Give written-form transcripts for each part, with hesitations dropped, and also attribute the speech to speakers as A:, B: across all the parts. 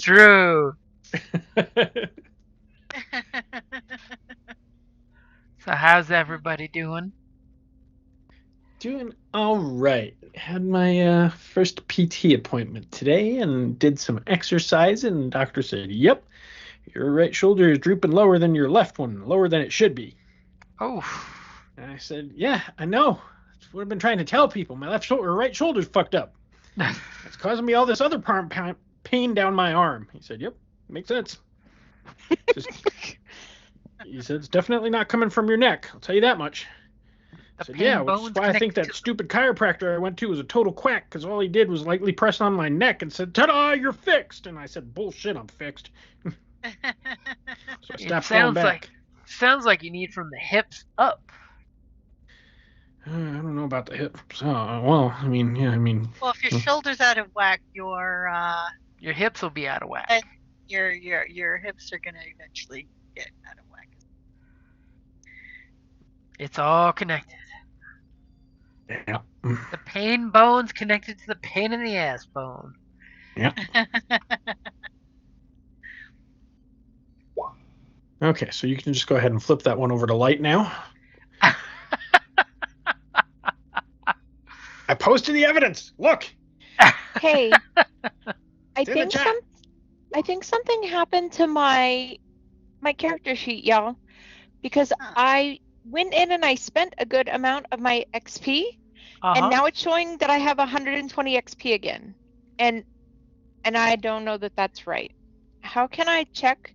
A: true. So how's everybody doing?
B: Doing all right. Had my first PT appointment today and did some exercise, and the doctor said, "Yep, your right shoulder is drooping lower than your left one, lower than it should be."
A: Oh.
B: And I said, "Yeah, I know. That's what I've been trying to tell people. My right shoulder's fucked up. It's causing me all this other pain down my arm." He said, "Yep, makes sense." He said, "It's definitely not coming from your neck. I'll tell you that much." I said, "Yeah, which is why I think that stupid chiropractor I went to was a total quack, because all he did was lightly press on my neck and said, 'Ta-da, you're fixed!' And I said, 'Bullshit, I'm fixed.'" So I stopped going back.
A: Sounds like you need from the hips up.
B: I don't know about the hips. Well, I mean.
C: Well, if your shoulder's out of whack, your
A: hips will be out of whack.
C: Your hips are gonna eventually get out of whack.
A: It's all connected.
B: Yeah.
A: The pain bone's connected to the pain in the ass bone.
B: Yeah. Okay, so you can just go ahead and flip that one over to light now. I posted the evidence. Look.
D: Hey, I think something happened to my character sheet, y'all, because I went in and I spent a good amount of my XP, and now it's showing that I have 120 XP again, and I don't know that that's right. How can I check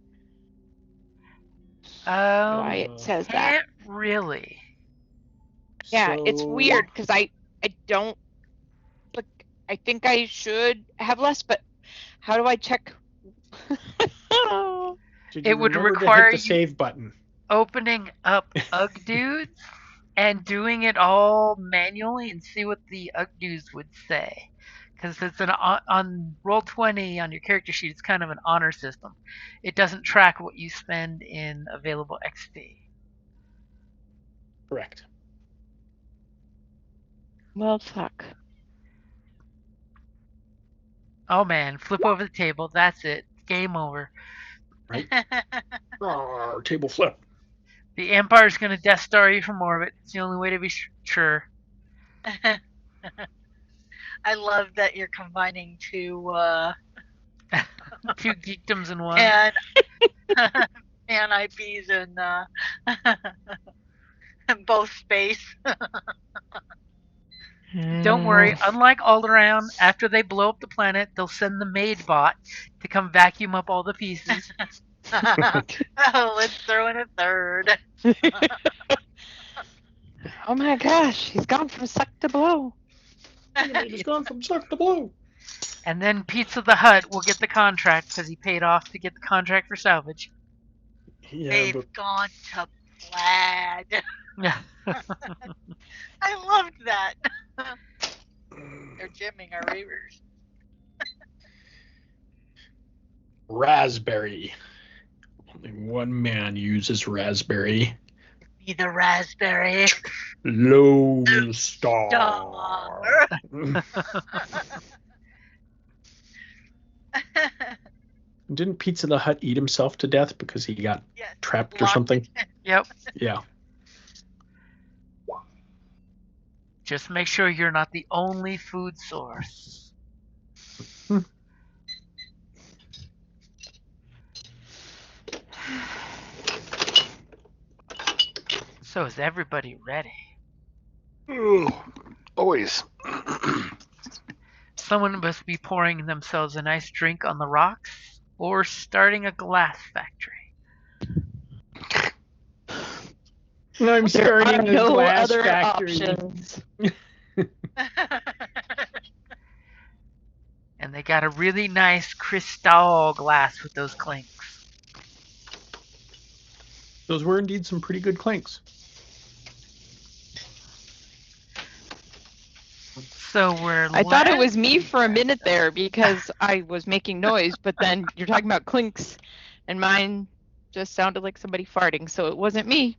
D: why it says that?
A: Really?
D: Yeah, it's weird because I don't. Look, I think I should have less, but how do I check?
A: It would require
B: to hit the save button.
A: Opening up UG dudes and doing it all manually and see what the UG dudes would say. Because it's on Roll20 on your character sheet, it's kind of an honor system. It doesn't track what you spend in available XP.
B: Correct.
D: Well, fuck.
A: Oh man, flip over the table. That's it. Game over.
B: Right? Table flip.
A: The Empire's going to Death Star you from orbit. It's the only way to be sure.
C: I love that you're combining two
A: geekdoms in one.
C: And IPs and both space.
A: Don't worry, unlike Alderaan, after they blow up the planet, they'll send the maid bot to come vacuum up all the pieces.
C: Let's throw in a third.
D: Oh my gosh, he's gone from suck to blow.
B: He's gone from suck to blow.
A: And then Pizza the Hut will get the contract because he paid off to get the contract for salvage.
C: Yeah, they've gone to plaid.
A: Yeah.
C: I loved that. They're jamming our ravers.
B: Raspberry. Only one man uses raspberry.
C: Be the raspberry.
B: Lone Star. Didn't Pizza the Hut eat himself to death because he got trapped or something?
A: Yep.
B: Yeah.
A: Just make sure you're not the only food source. So is everybody ready?
E: Always.
A: Someone must be pouring themselves a nice drink on the rocks or starting a glass factory.
B: I'm starting a glass factory.
D: Options.
A: And they got a really nice crystal glass with those clinks.
B: Those were indeed some pretty good clinks.
A: So
D: I thought it was me for a minute there because I was making noise, but then you're talking about clinks, and mine just sounded like somebody farting, so it wasn't me.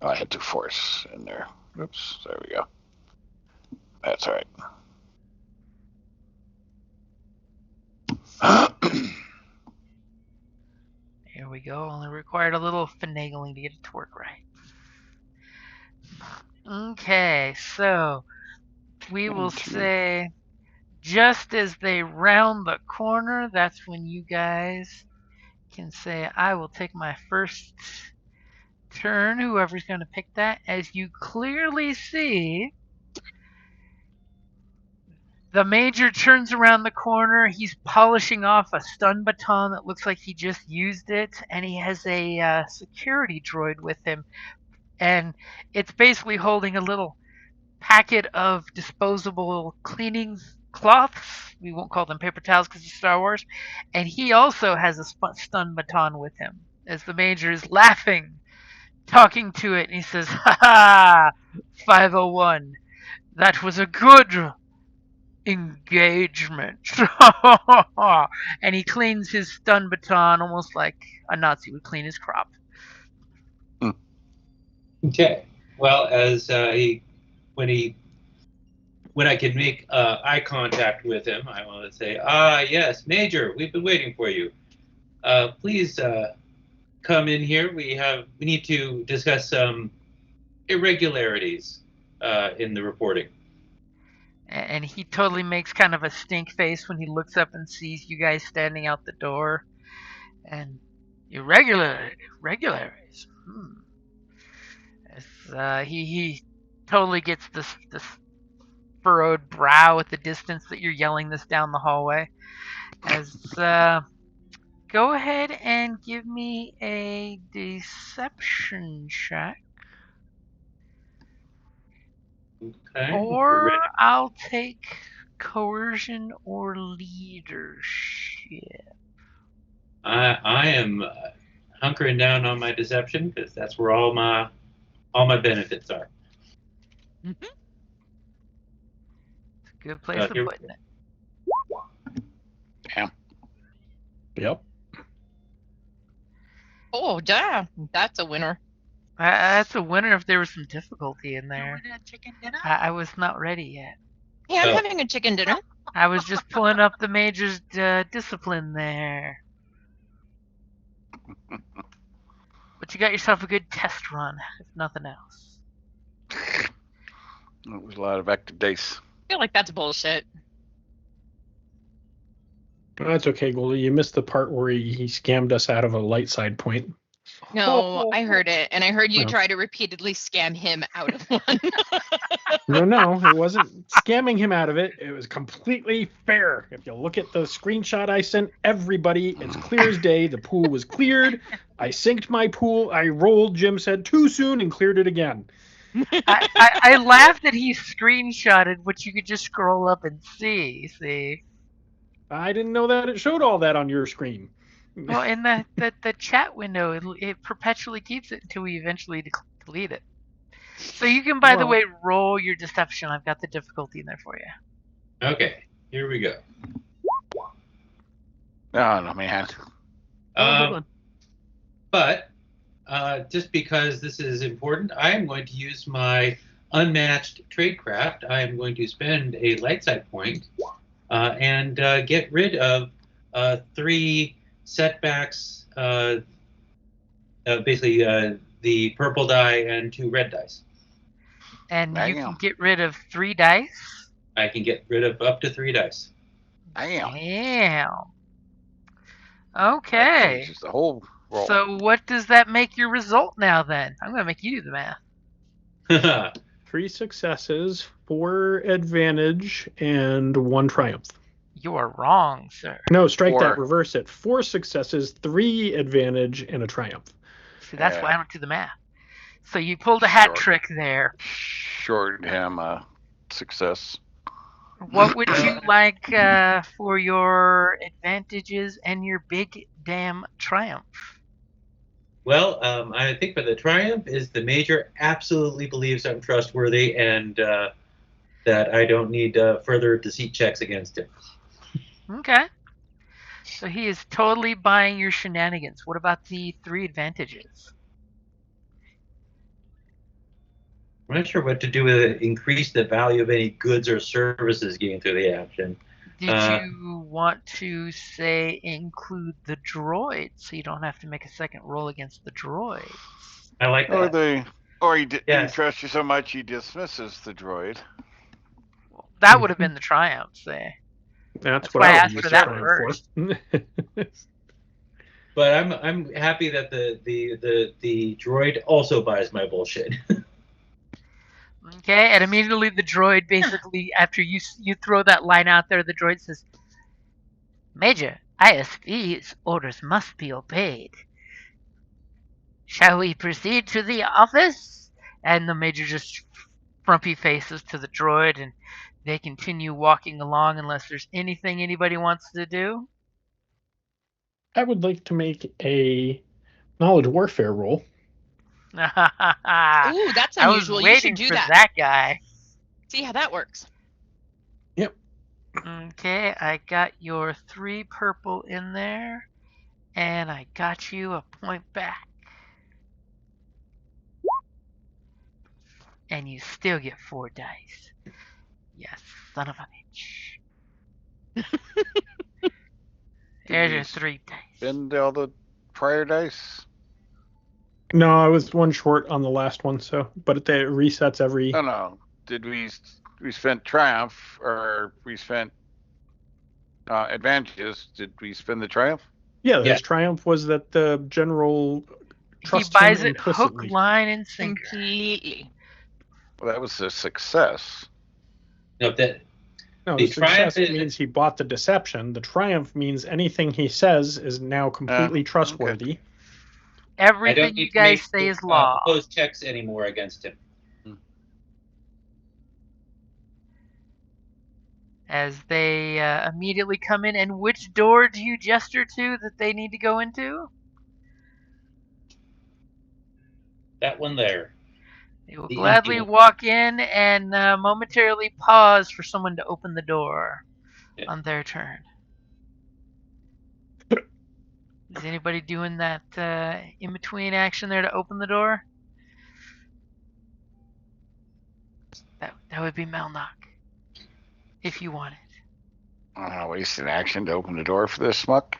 F: Oh, I had 2 force in there. Oops, there we go. That's all right.
A: Here we go. Only required a little finagling to get it to work right. Okay, so we will say just as they round the corner, that's when you guys can say, I will take my first turn, whoever's going to pick that. As you clearly see, the Major turns around the corner. He's polishing off a stun baton that looks like he just used it, and he has a security droid with him. And it's basically holding a little packet of disposable cleaning cloths. We won't call them paper towels because it's Star Wars. And he also has a stun baton with him. As the Major is laughing, talking to it, and he says, "Ha ha! 501. That was a good engagement." And he cleans his stun baton almost like a Nazi would clean his crop.
E: Okay. Well, as when I can make eye contact with him, I want to say, yes, Major, we've been waiting for you. Please come in here. We need to discuss some irregularities in the reporting.
A: And he totally makes kind of a stink face when he looks up and sees you guys standing out the door. And irregularities. He totally gets this furrowed brow at the distance that you're yelling this down the hallway. As go ahead and give me a deception check.
E: Okay.
A: Or I'll take coercion or leadership.
E: I am hunkering down on my deception because that's where all my benefits are.
A: Mm-hmm. It's a good place to put it.
F: Damn.
B: Yep.
G: Oh, damn. That's a winner.
A: That's a winner if there was some difficulty in
C: You
A: there.
C: want a chicken dinner?
A: I was not ready yet.
G: Yeah, I'm having a chicken dinner.
A: I was just pulling up the Major's discipline there. But you got yourself a good test run, if nothing else.
F: It was a lot of active dice.
G: I feel like that's bullshit.
B: That's okay, Goldie. You missed the part where he scammed us out of a light side point.
G: No, I heard it, and I heard you try to repeatedly scam him out of one.
B: No, it wasn't scamming him out of it. It was completely fair. If you look at the screenshot I sent everybody, it's clear as day. The pool was cleared. I synced my pool. I rolled. Jim said too soon and cleared it again.
A: I laughed that he screenshotted, which you could just scroll up and see.
B: I didn't know that it showed all that on your screen.
A: Well, in the chat window, it perpetually keeps it until we eventually delete it. So you can, by the way, roll your deception. I've got the difficulty in there for you.
E: Okay, here we go.
F: Oh, no, man.
E: But just because this is important, I am going to use my unmatched tradecraft. I am going to spend a light side point and get rid of 3 setbacks, basically the purple die and 2 red dice.
A: And you can get rid of 3 dice?
E: I can get rid of up to 3 dice.
A: Damn. Okay.
F: That the whole roll.
A: So what does that make your result now then? I'm going to make you do the
E: math.
B: 3 successes, 4 advantage, and 1 triumph.
A: You are wrong, sir.
B: No, strike that. Reverse it. 4 successes, 3 advantage, and a triumph.
A: See, that's why I don't do the math. So you pulled a hat trick there.
F: Shorted him a success.
A: What would you like for your advantages and your big damn triumph?
E: Well, I think for the triumph is the Major absolutely believes I'm trustworthy and that I don't need further deceit checks against him.
A: Okay. So he is totally buying your shenanigans. What about the 3 advantages?
E: I'm not sure what to do with increase the value of any goods or services gained through the action.
A: Did you want to say include the droids so you don't have to make a second roll against the droids?
E: I like that.
F: Or he trusts you so much he dismisses the droid.
A: That would have been the triumph, say.
B: That's
A: why I
B: would
A: asked
B: use
A: for that
B: triumph
A: first.
E: But I'm happy that the droid also buys my bullshit.
A: Okay, and immediately the droid basically, after you throw that line out there, the droid says, Major, ISB's orders must be obeyed. Shall we proceed to the office? And the Major just frumpy faces to the droid, and they continue walking along unless there's anything anybody wants to do.
B: I would like to make a knowledge warfare roll.
G: Ooh, that's unusual.
A: I was waiting
G: you should do
A: for
G: that
A: guy.
G: See how that works.
B: Yep.
A: Okay, I got your 3 purple in there, and I got you a point back. And you still get 4 dice. Yes, son of a bitch. There's your 3 dice.
F: Spend all the prior dice?
B: No, I was one short on the last one, but it resets every.
F: Oh no. Did we spent triumph, or we spent advantages? Did we spend the triumph?
B: Yeah, his triumph was that the general trusts
A: he buys
B: him
A: it
B: implicitly.
A: hook, line, and sinker.
G: Completely.
F: Well, that was a success.
E: No,
B: the success means he bought the deception. The triumph means anything he says is now completely trustworthy.
A: Okay. Everything you guys say is law.
E: Post checks anymore against him.
A: As they immediately come in, and which door do you gesture to that they need to go into?
E: That one there.
A: They will gladly walk in and momentarily pause for someone to open the door on their turn. Is anybody doing that in-between action there to open the door? That would be Melnock, if you want it.
F: I'm not wasting action to open the door for this schmuck.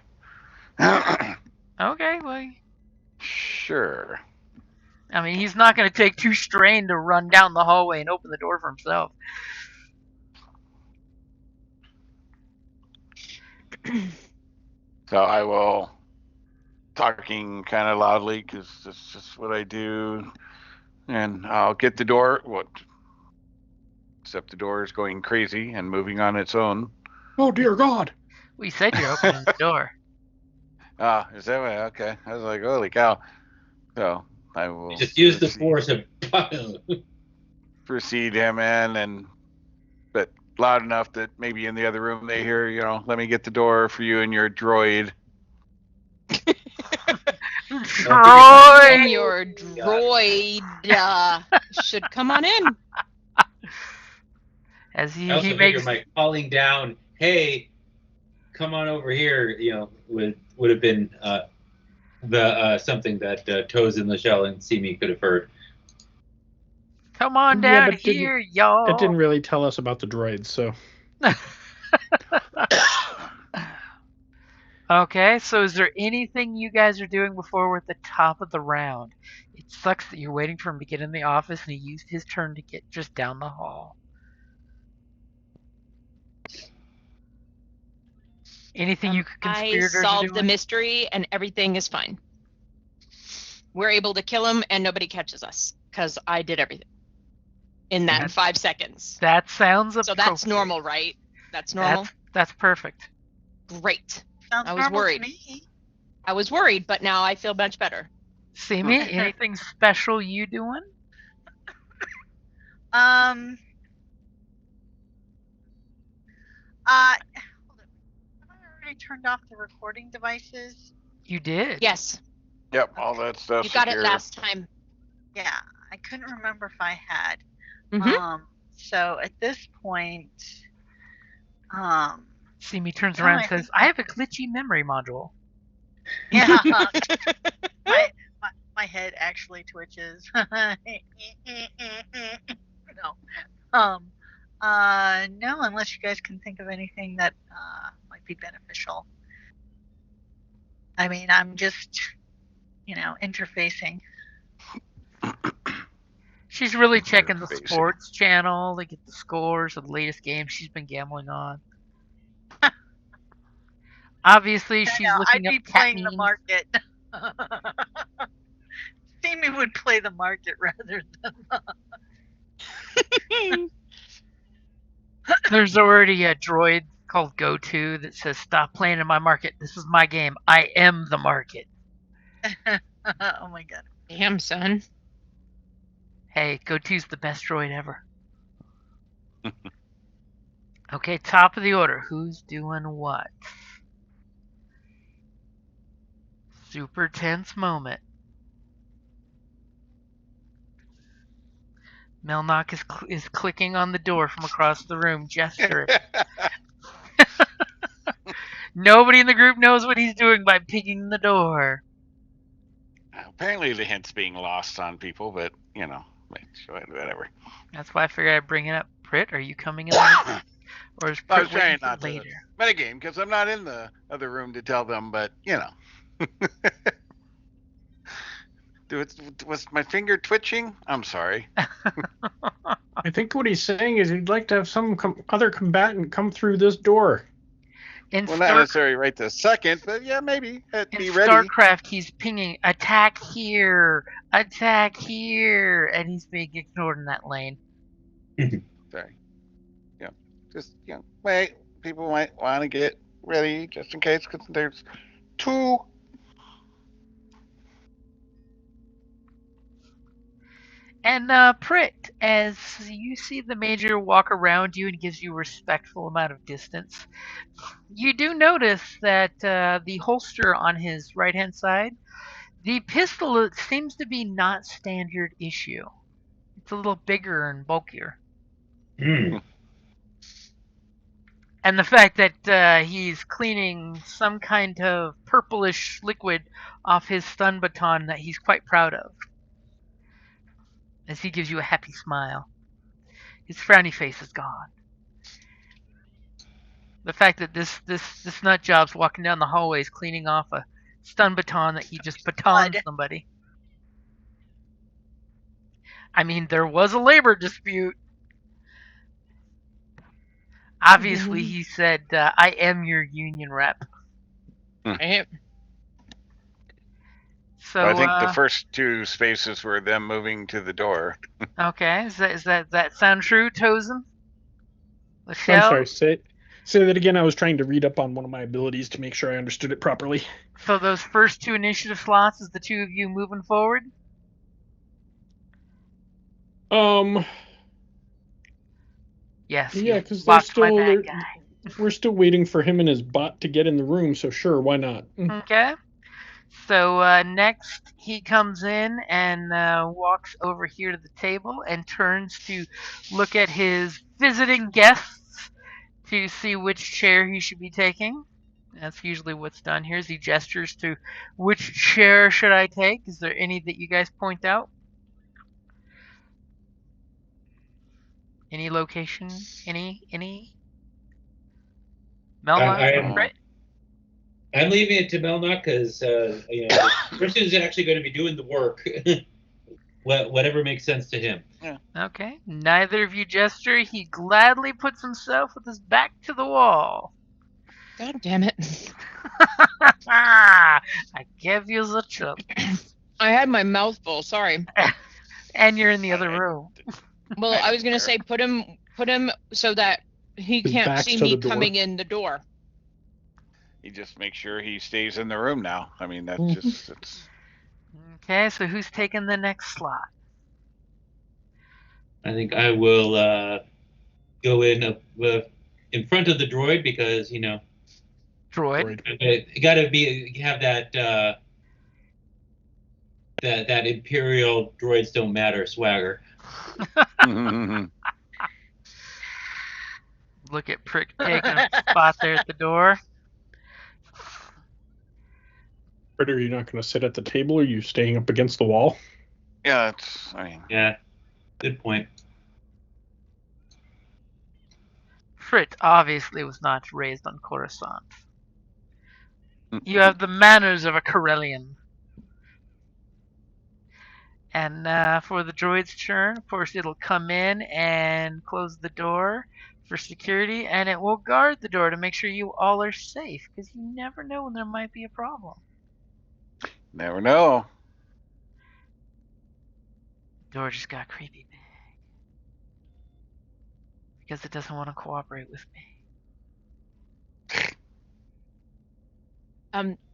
A: Okay, well...
F: Sure.
A: I mean, he's not going to take 2 strain to run down the hallway and open the door for himself.
F: So I will, talking kind of loudly, because that's just what I do, and I'll get the door. Except the door is going crazy and moving on its own.
B: Oh, dear God.
A: We said you're opening the door.
F: Is that way? Okay. I was like, holy cow. So I will
E: just use the force and
F: proceed him in, but loud enough that maybe in the other room they hear, let me get the door for you and your droid.
A: Droid!
G: And your droid should come on in.
E: As he makes my calling down, hey, come on over here, would have been the something that Toes in the Shell and Simi could have heard.
A: Come on down here, y'all.
B: It didn't really tell us about the droids, so.
A: Okay, so is there anything you guys are doing before we're at the top of the round? It sucks that you're waiting for him to get in the office and he used his turn to get just down the hall. Anything you could conspirators
G: I solved the mystery and everything is fine. We're able to kill him and nobody catches us because I did everything in that 5 seconds.
A: That sounds appropriate.
G: So that's normal, right? That's normal?
A: That's perfect.
G: Great.
C: Sounds
G: I was worried.
C: To me.
G: I was worried, but now I feel much better.
A: Simi, anything special you doing?
C: Hold on. Have I already turned off the recording devices?
A: You did.
G: Yes.
F: Yep, all that stuff.
G: You got it last time.
C: Yeah, I couldn't remember if I had.
G: Mm-hmm.
C: So at this point,
A: Simi turns around and says, I have a glitchy memory module.
C: Yeah. My head actually twitches. No. No, unless you guys can think of anything that might be beneficial. I mean, I'm just, interfacing.
A: She's really checking the sports channel to get the scores of the latest game she's been gambling on. Obviously, she's looking
C: I'd
A: up
C: be
A: cat
C: playing the market. Steamy would play the market rather than.
A: There's already a droid called Go-To that says, "Stop playing in my market. This is my game. I am the market."
C: Oh my god.
G: Damn, son.
A: Hey, Go-To's the best droid ever. Okay, top of the order. Who's doing what? Super tense moment. Melnock is clicking on the door from across the room, gesturing. Nobody in the group knows what he's doing by picking the door.
F: Apparently the hint's being lost on people, but, whatever.
A: That's why I figured I'd bring it up. Prit, are you coming in later? Or is
F: I was
A: Prit
F: trying not
A: later?
F: to metagame because I'm not in the other room to tell them, but, Was my finger twitching? I'm sorry.
B: I think what he's saying is he'd like to have some other combatant come through this door.
F: Not necessarily right this second, but yeah, maybe. Be ready.
A: In StarCraft, he's pinging, attack here, and he's being ignored in that lane.
F: Sorry. Yeah, just, wait. People might want to get ready just in case, because there's two.
A: And Prit, as you see the Major walk around you and gives you a respectful amount of distance, you do notice that the holster on his right-hand side, the pistol seems to be not standard issue. It's a little bigger and bulkier.
E: Mm.
A: And the fact that he's cleaning some kind of purplish liquid off his stun baton that he's quite proud of, as he gives you a happy smile. His frowny face is gone. The fact that this nut job's walking down the hallways cleaning off a stun baton that he just batoned somebody. I mean, there was a labor dispute. Obviously, he said, "I am your union rep." So
F: I think the first two spaces were them moving to the door.
A: Okay, does that sound true, Tozen?
B: Michelle? I'm sorry, say that again. I was trying to read up on one of my abilities to make sure I understood it properly.
A: So those first two initiative slots is the two of you moving forward? Yes.
B: Yeah, because we're still waiting for him and his bot to get in the room, so sure, why not?
A: Okay. So next he comes in and walks over here to the table and turns to look at his visiting guests to see which chair he should be taking. That's usually what's done here. Is he gestures to which chair should I take? Is there any that you guys point out? Any location? Any? Melnock?
E: I'm leaving it to Melnock because the person who's actually going to be doing the work. Whatever makes sense to him.
A: Yeah. Okay. Neither of you gesture. He gladly puts himself with his back to the wall.
G: God damn it.
A: I give you the chip.
G: I had my mouth full, sorry.
A: And you're in the other room.
G: Well, I was going to say put him so that he can't see me coming in the door.
F: You just make sure he stays in the room now. I mean, that's just...
A: Okay, so who's taking the next slot?
E: I think I will go in front of the droid because,
A: Droid.
E: You got to have that that Imperial droids don't matter swagger.
A: Look at Prick taking a spot there at the door.
B: Are you not going to sit at the table? Or are you staying up against the wall?
F: Yeah,
E: Yeah, good point.
A: Frit obviously was not raised on Coruscant. You have the manners of a Corellian. And for the droid's turn, of course, it'll come in and close the door for security, and it will guard the door to make sure you all are safe, because you never know when there might be a problem.
F: Never know.
A: The door just got creepy big. Because it doesn't want to cooperate with me.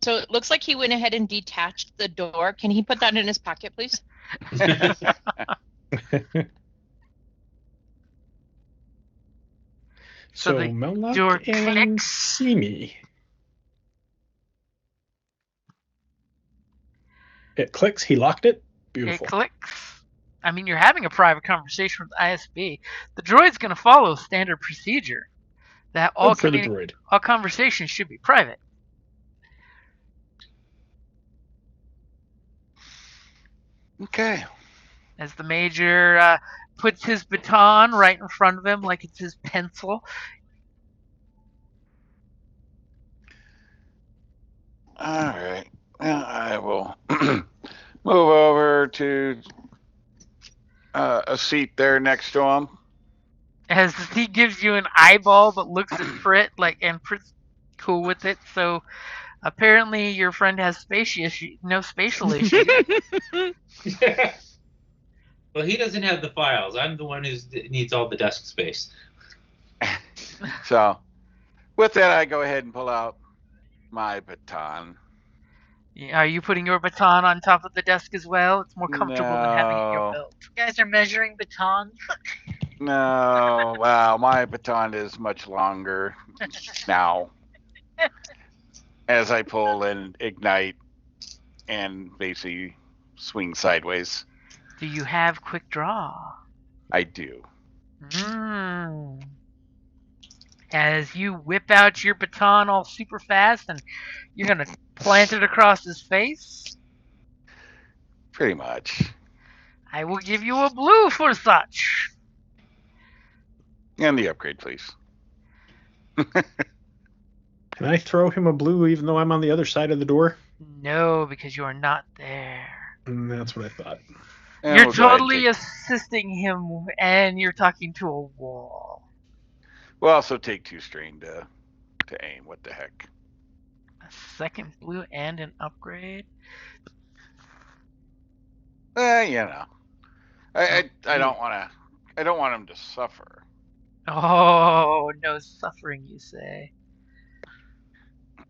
G: So it looks like he went ahead and detached the door. Can he put that in his pocket, please?
A: So the
B: Melloc
A: door
B: and
A: clicks.
B: Simi. It clicks. He locked it. Beautiful.
A: It clicks. I mean, you're having a private conversation with ISB. The droid's going to follow standard procedure. That all conversations should be private.
F: Okay.
A: As the Major puts his baton right in front of him like it's his pencil.
F: All right. Well, I will move over to a seat there next to him.
A: As he gives you an eyeball but looks at Frit and Frit's cool with it. So apparently your friend has no spatial issues.
E: Well, he doesn't have the files. I'm the one who needs all the desk space.
F: So, with that, I go ahead and pull out my baton.
A: Are you putting your baton on top of the desk as well? It's more comfortable than having it in your belt.
C: You guys are measuring batons?
F: No, wow, my baton is much longer now. As I pull and ignite and basically swing sideways.
A: Do you have quick draw?
F: I do.
A: As you whip out your baton all super fast and you're going to plant it across his face?
F: Pretty much.
A: I will give you a blue for such.
F: And the upgrade, please.
B: Can I throw him a blue even though I'm on the other side of the door?
A: No, because you are not there.
B: That's what I thought.
F: And
A: you're totally assisting him, and you're talking to a wall.
F: We'll also take 2 strain to aim. What the heck?
A: A second blue and an upgrade?
F: You know. I don't want him to suffer.
A: Oh, no suffering, you say.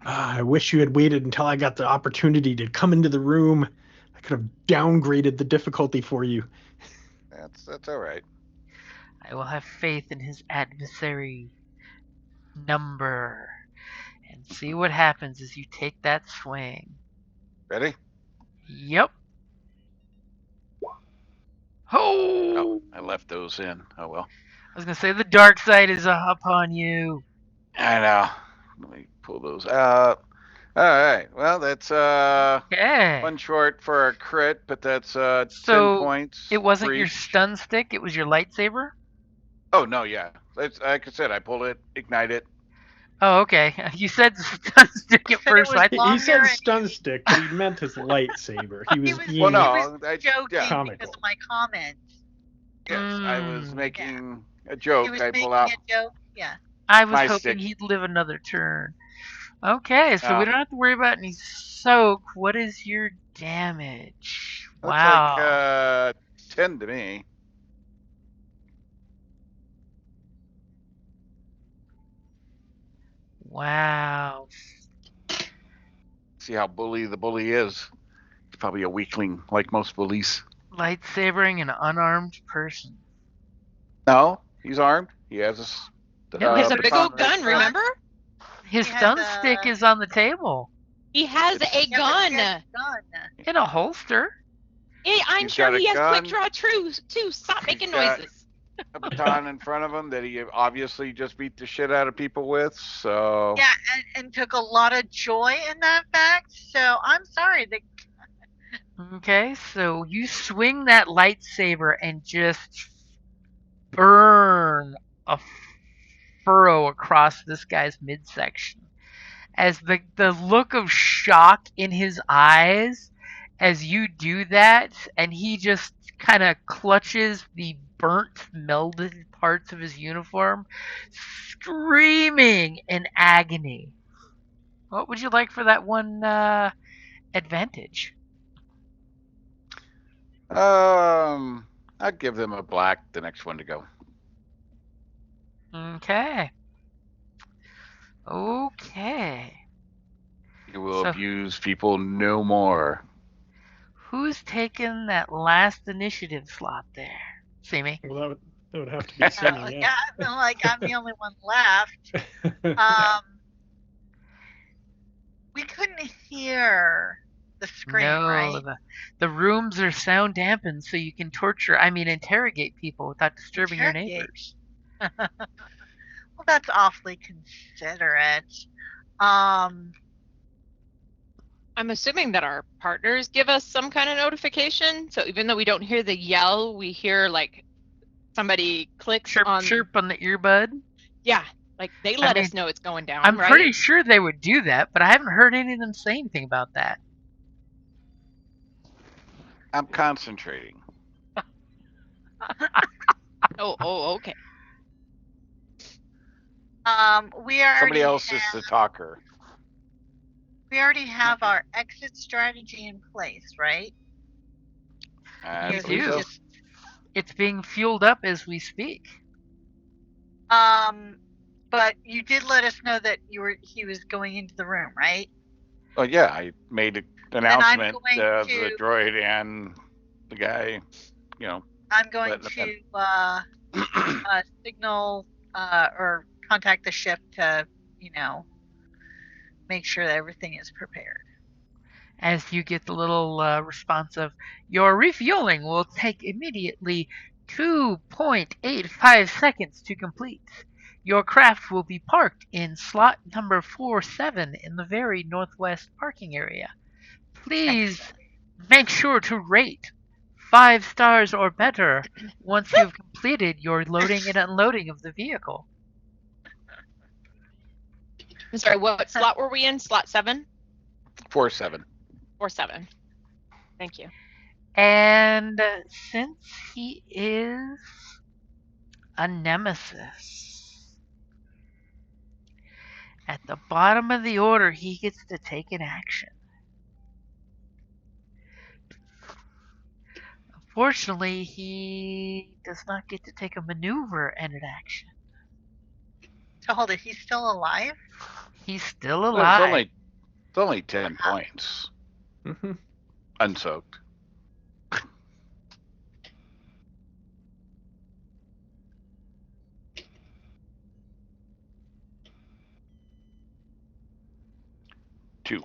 B: I wish you had waited until I got the opportunity to come into the room. I could have downgraded the difficulty for you.
F: That's all right.
A: I will have faith in his adversary number and see what happens as you take that swing.
F: Ready?
A: Yep.
F: Oh, I left those in. Oh well.
A: I was gonna say the dark side is upon you.
F: I know. Let me pull those out. All right. Well, that's one short for a crit, but that's 10 points.
A: It wasn't your stun stick; it was your lightsaber.
F: Oh no, yeah. Like I said, I pull it, ignite it.
A: Oh, okay. You said stun stick at first.
B: He said stun stick, but he meant his lightsaber. He was
C: joking because of my comment.
F: Yes, I was making a joke. I pull out.
C: A joke? Yeah.
A: I was hoping he'd live another turn. Okay, so we don't have to worry about any soak. What is your damage?
F: Looks like 10 to me.
A: Wow.
F: See how bully the bully is. He's probably a weakling like most bullies.
A: Lightsabering an unarmed person.
F: No, he's armed. He has
G: a big old gun, remember?
A: His stun stick is on the table.
G: He has a gun.
A: In a holster.
G: I'm sure he has quick draw too. Stop making noises.
F: a baton in front of him that he obviously just beat the shit out of people with. So
C: yeah, and took a lot of joy in that fact. So I'm sorry.
A: Okay, so you swing that lightsaber and just burn a furrow across this guy's midsection. As the look of shock in his eyes as you do that, and he just kind of clutches the burnt, melded parts of his uniform, screaming in agony. What would you like for that one advantage?
F: I'd give them a black, the next one to go.
A: Okay. Okay.
F: You will abuse people no more.
A: Who's taken that last initiative slot there? See me?
B: Well, that would have to be Simi,
C: yeah, I feel like I'm the only one left. We couldn't hear the scream,
A: No,
C: right?
A: the rooms are sound dampened, so you can interrogate people without disturbing your neighbors.
C: Well, that's awfully considerate.
G: I'm assuming that our partners give us some kind of notification. So even though we don't hear the yell, we hear like somebody clicks
A: chirp on the earbud.
G: Yeah, like they let us know it's going down.
A: I'm pretty sure they would do that, but I haven't heard any of them say anything about that.
F: I'm concentrating.
G: Oh, okay.
F: Somebody else is the talker.
C: We already have our exit strategy in place, right?
A: You do. It's being fueled up as we speak.
C: But you did let us know that he was going into the room, right?
F: Oh yeah, I made an announcement of the droid and the guy, you know.
C: I'm going to signal or contact the ship to, make sure that everything is prepared.
A: As you get the little response of, your refueling will take immediately 2.85 seconds to complete. Your craft will be parked in slot number 47 in the very northwest parking area. Please make sure to rate 5 stars or better once you've completed your loading and unloading of the vehicle.
G: I'm sorry, what slot were we in? Slot 7?
F: 4-7.
G: 4-7. Thank you.
A: And since he is a nemesis, at the bottom of the order, he gets to take an action. Unfortunately, he does not get to take a maneuver and an action.
C: So hold it, he's still alive?
A: He's still alive.
F: It's only 10 points.
B: Mm-hmm.
F: Unsoaked. Two.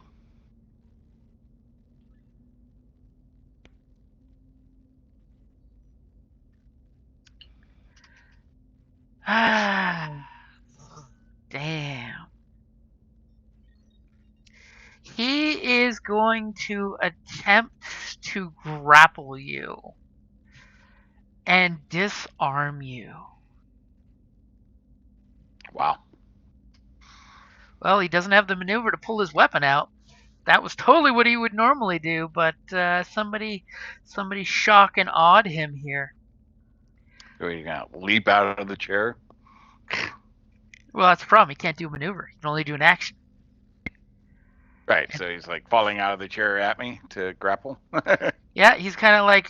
A: Damn. He is going to attempt to grapple you and disarm you.
F: Wow.
A: Well, he doesn't have the maneuver to pull his weapon out. That was totally what he would normally do, but somebody shock and awed him here.
F: Are you gonna leap out of the chair?
A: Well, that's the problem. He can't do a maneuver. He can only do an action.
F: Right, so he's like falling out of the chair at me to grapple.
A: Yeah, he's kind of like,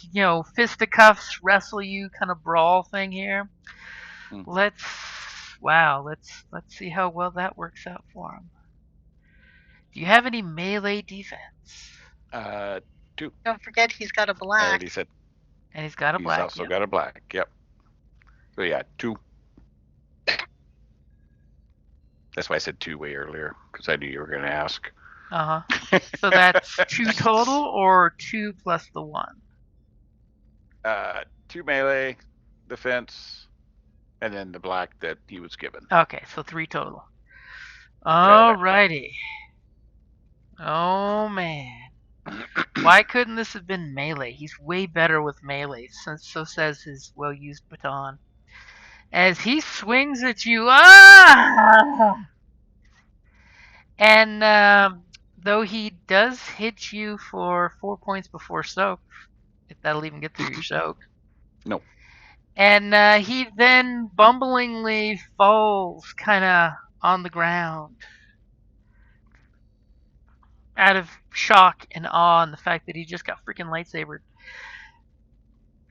A: fisticuffs, wrestle you kind of brawl thing here. Let's see how well that works out for him. Do you have any melee defense?
F: 2.
C: Don't forget he's got a black.
A: And he's got a black.
F: He's also got a black. Yep. So yeah, 2. That's why I said 2 way earlier, because I knew you were going to ask.
A: So that's 2 total, or 2 plus the 1?
F: 2 melee defense, and then the black that he was given.
A: Okay, so 3 total. Alrighty. Oh man. Why couldn't this have been melee? He's way better with melee, since so says his well-used baton. As he swings at you, and though he does hit you for 4 points before soak, if that'll even get through your soak.
F: Nope.
A: And he then bumblingly falls kind of on the ground out of shock and awe and the fact that he just got freaking lightsabered.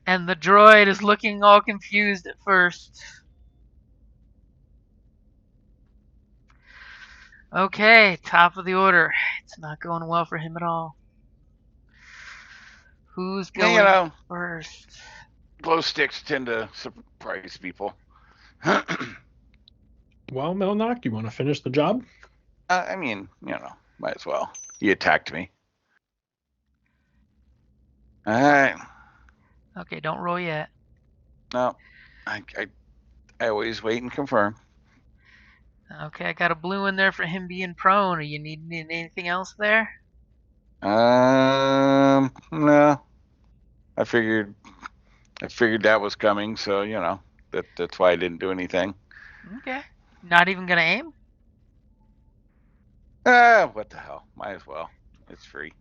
A: And the droid is looking all confused at first. Okay, top of the order. It's not going well for him at all. Who's going first?
F: Glow sticks tend to surprise people.
B: Well, Melnock, you want to finish the job?
F: I mean, might as well. He attacked me. All right.
A: Okay, don't roll yet.
F: No, I always wait and confirm.
A: Okay, I got a blue in there for him being prone. Are you needing anything else there?
F: No. I figured that was coming, so that's why I didn't do anything.
A: Okay. Not even gonna aim?
F: What the hell? Might as well. It's free.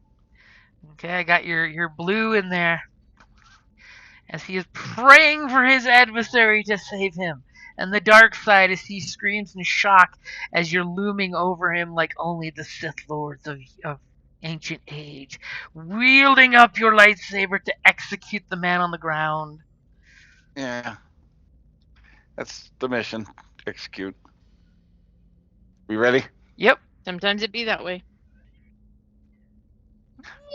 A: Okay, I got your blue in there. As he is praying for his adversary to save him. And the dark side as he screams in shock as you're looming over him like only the Sith Lords of ancient age, wielding up your lightsaber to execute the man on the ground.
F: Yeah. That's the mission. Execute. We ready?
A: Yep.
G: Sometimes it be that way.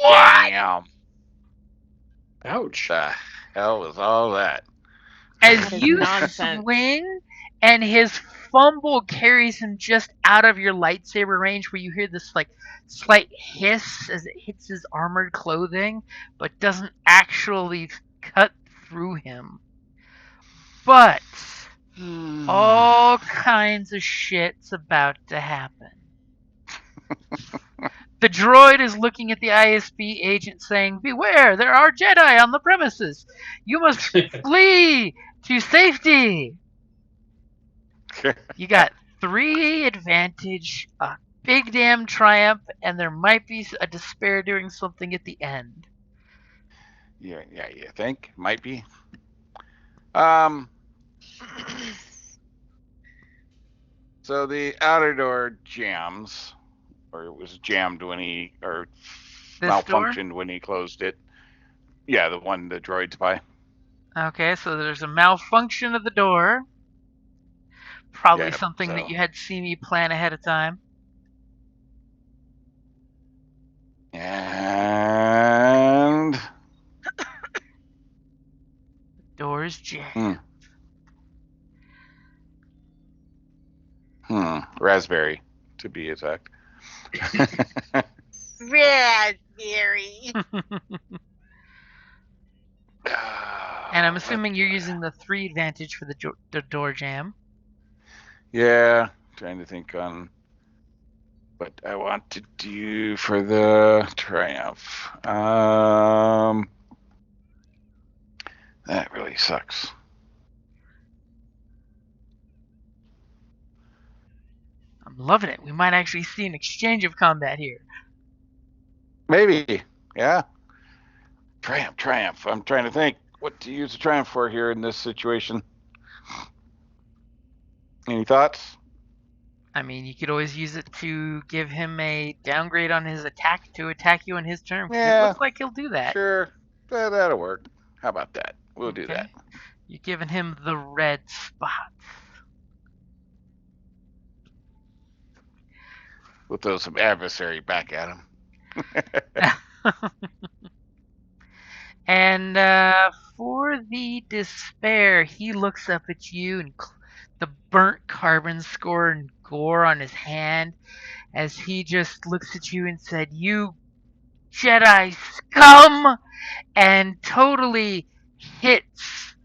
A: What?
F: Damn.
B: Ouch.
F: The hell was all that?
A: As you swing and his fumble carries him just out of your lightsaber range, where you hear this like slight hiss as it hits his armored clothing, but doesn't actually cut through him. But all kinds of shit's about to happen. The droid is looking at the ISB agent saying, "Beware, there are Jedi on the premises. You must flee to safety." You got 3 advantage, a big damn triumph, and there might be a despair doing something at the end.
F: Yeah, you think? Might be. So the outer door jams, or it was jammed when malfunctioned when he closed it. Yeah, the one the droid's by.
A: Okay, so there's a malfunction of the door. Probably something that you had seen me plan ahead of time.
F: And
A: the door is jammed.
F: Raspberry, to be exact.
C: Raspberry.
A: And I'm assuming you're using the 3 advantage for the door jam.
F: Yeah, trying to think on what I want to do for the triumph. That really sucks.
A: I'm loving it. We might actually see an exchange of combat here.
F: Maybe, yeah. Triumph. I'm trying to think what to use the triumph for here in this situation. Any thoughts?
A: I mean, you could always use it to give him a downgrade on his attack to attack you in his turn.
F: Yeah,
A: it looks like he'll do that.
F: Sure, that'll work. How about that? We'll do that.
A: You're giving him the red spot.
F: We'll throw some adversary back at him.
A: And for the despair, he looks up at you and the burnt carbon score and gore on his hand as he just looks at you and said, "You Jedi scum!" and totally hits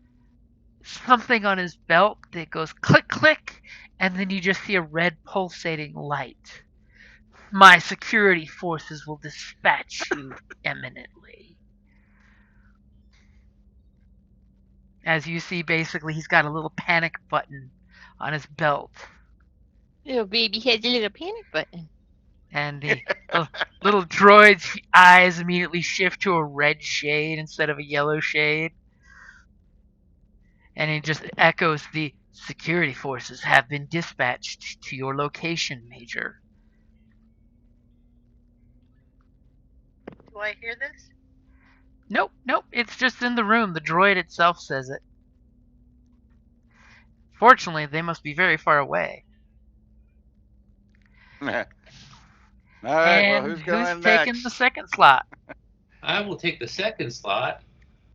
A: something on his belt that goes click, click, and then you just see a red pulsating light. My security forces will dispatch you imminently. As you see, basically, he's got a little panic button on his belt.
G: Little baby has a little panic button.
A: And the little droid's eyes immediately shift to a red shade instead of a yellow shade. And it just echoes the security forces have been dispatched to your location, Major.
C: Do I hear this?
A: Nope, it's just in the room. The droid itself says it. Fortunately, they must be very far away.
F: All right,
A: And
F: well, who's going
A: taking
F: next?
A: the second slot?
E: I will take the second slot.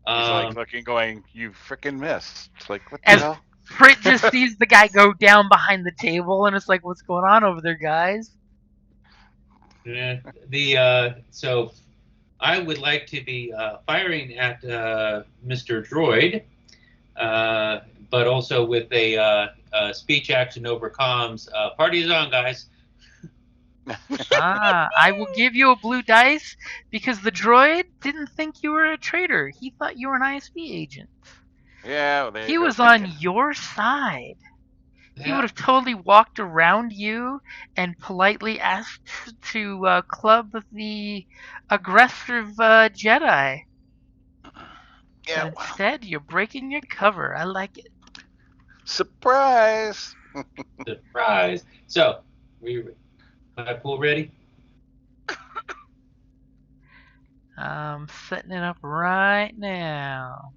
F: He's like looking, going, "You freaking missed!" It's like, what the
A: As
F: hell?
A: Frit just sees the guy go down behind the table, and it's like, "What's going on over there, guys?"
E: So I would like to be firing at Mr. Droid, but also with a speech action over comms. Party's on, guys.
A: I will give you a blue dice because the droid didn't think you were a traitor. He thought you were an ISB agent.
F: Yeah, well,
A: He was on your side.
E: Yeah.
A: He would have totally walked around you and politely asked to club the aggressive Jedi.
F: Yeah,
A: But instead, you're breaking your cover. I like it.
F: Surprise!
E: Surprise! So, my pool ready?
A: I'm setting it up right now.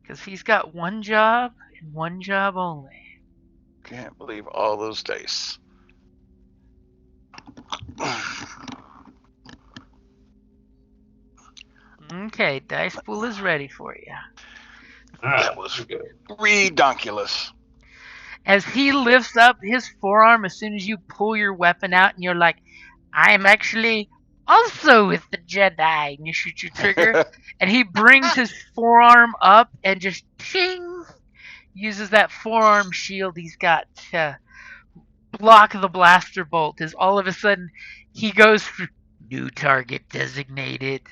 A: Because he's got one job and one job only.
F: Can't believe all those dice.
A: Okay, dice pool is ready for you.
F: That was redonkulous.
A: As he lifts up his forearm as soon as you pull your weapon out and you're like, I'm actually also with the Jedi, and you shoot your trigger, and he brings his forearm up and just ting, uses that forearm shield he's got to block the blaster bolt. As all of a sudden he goes for new target designated,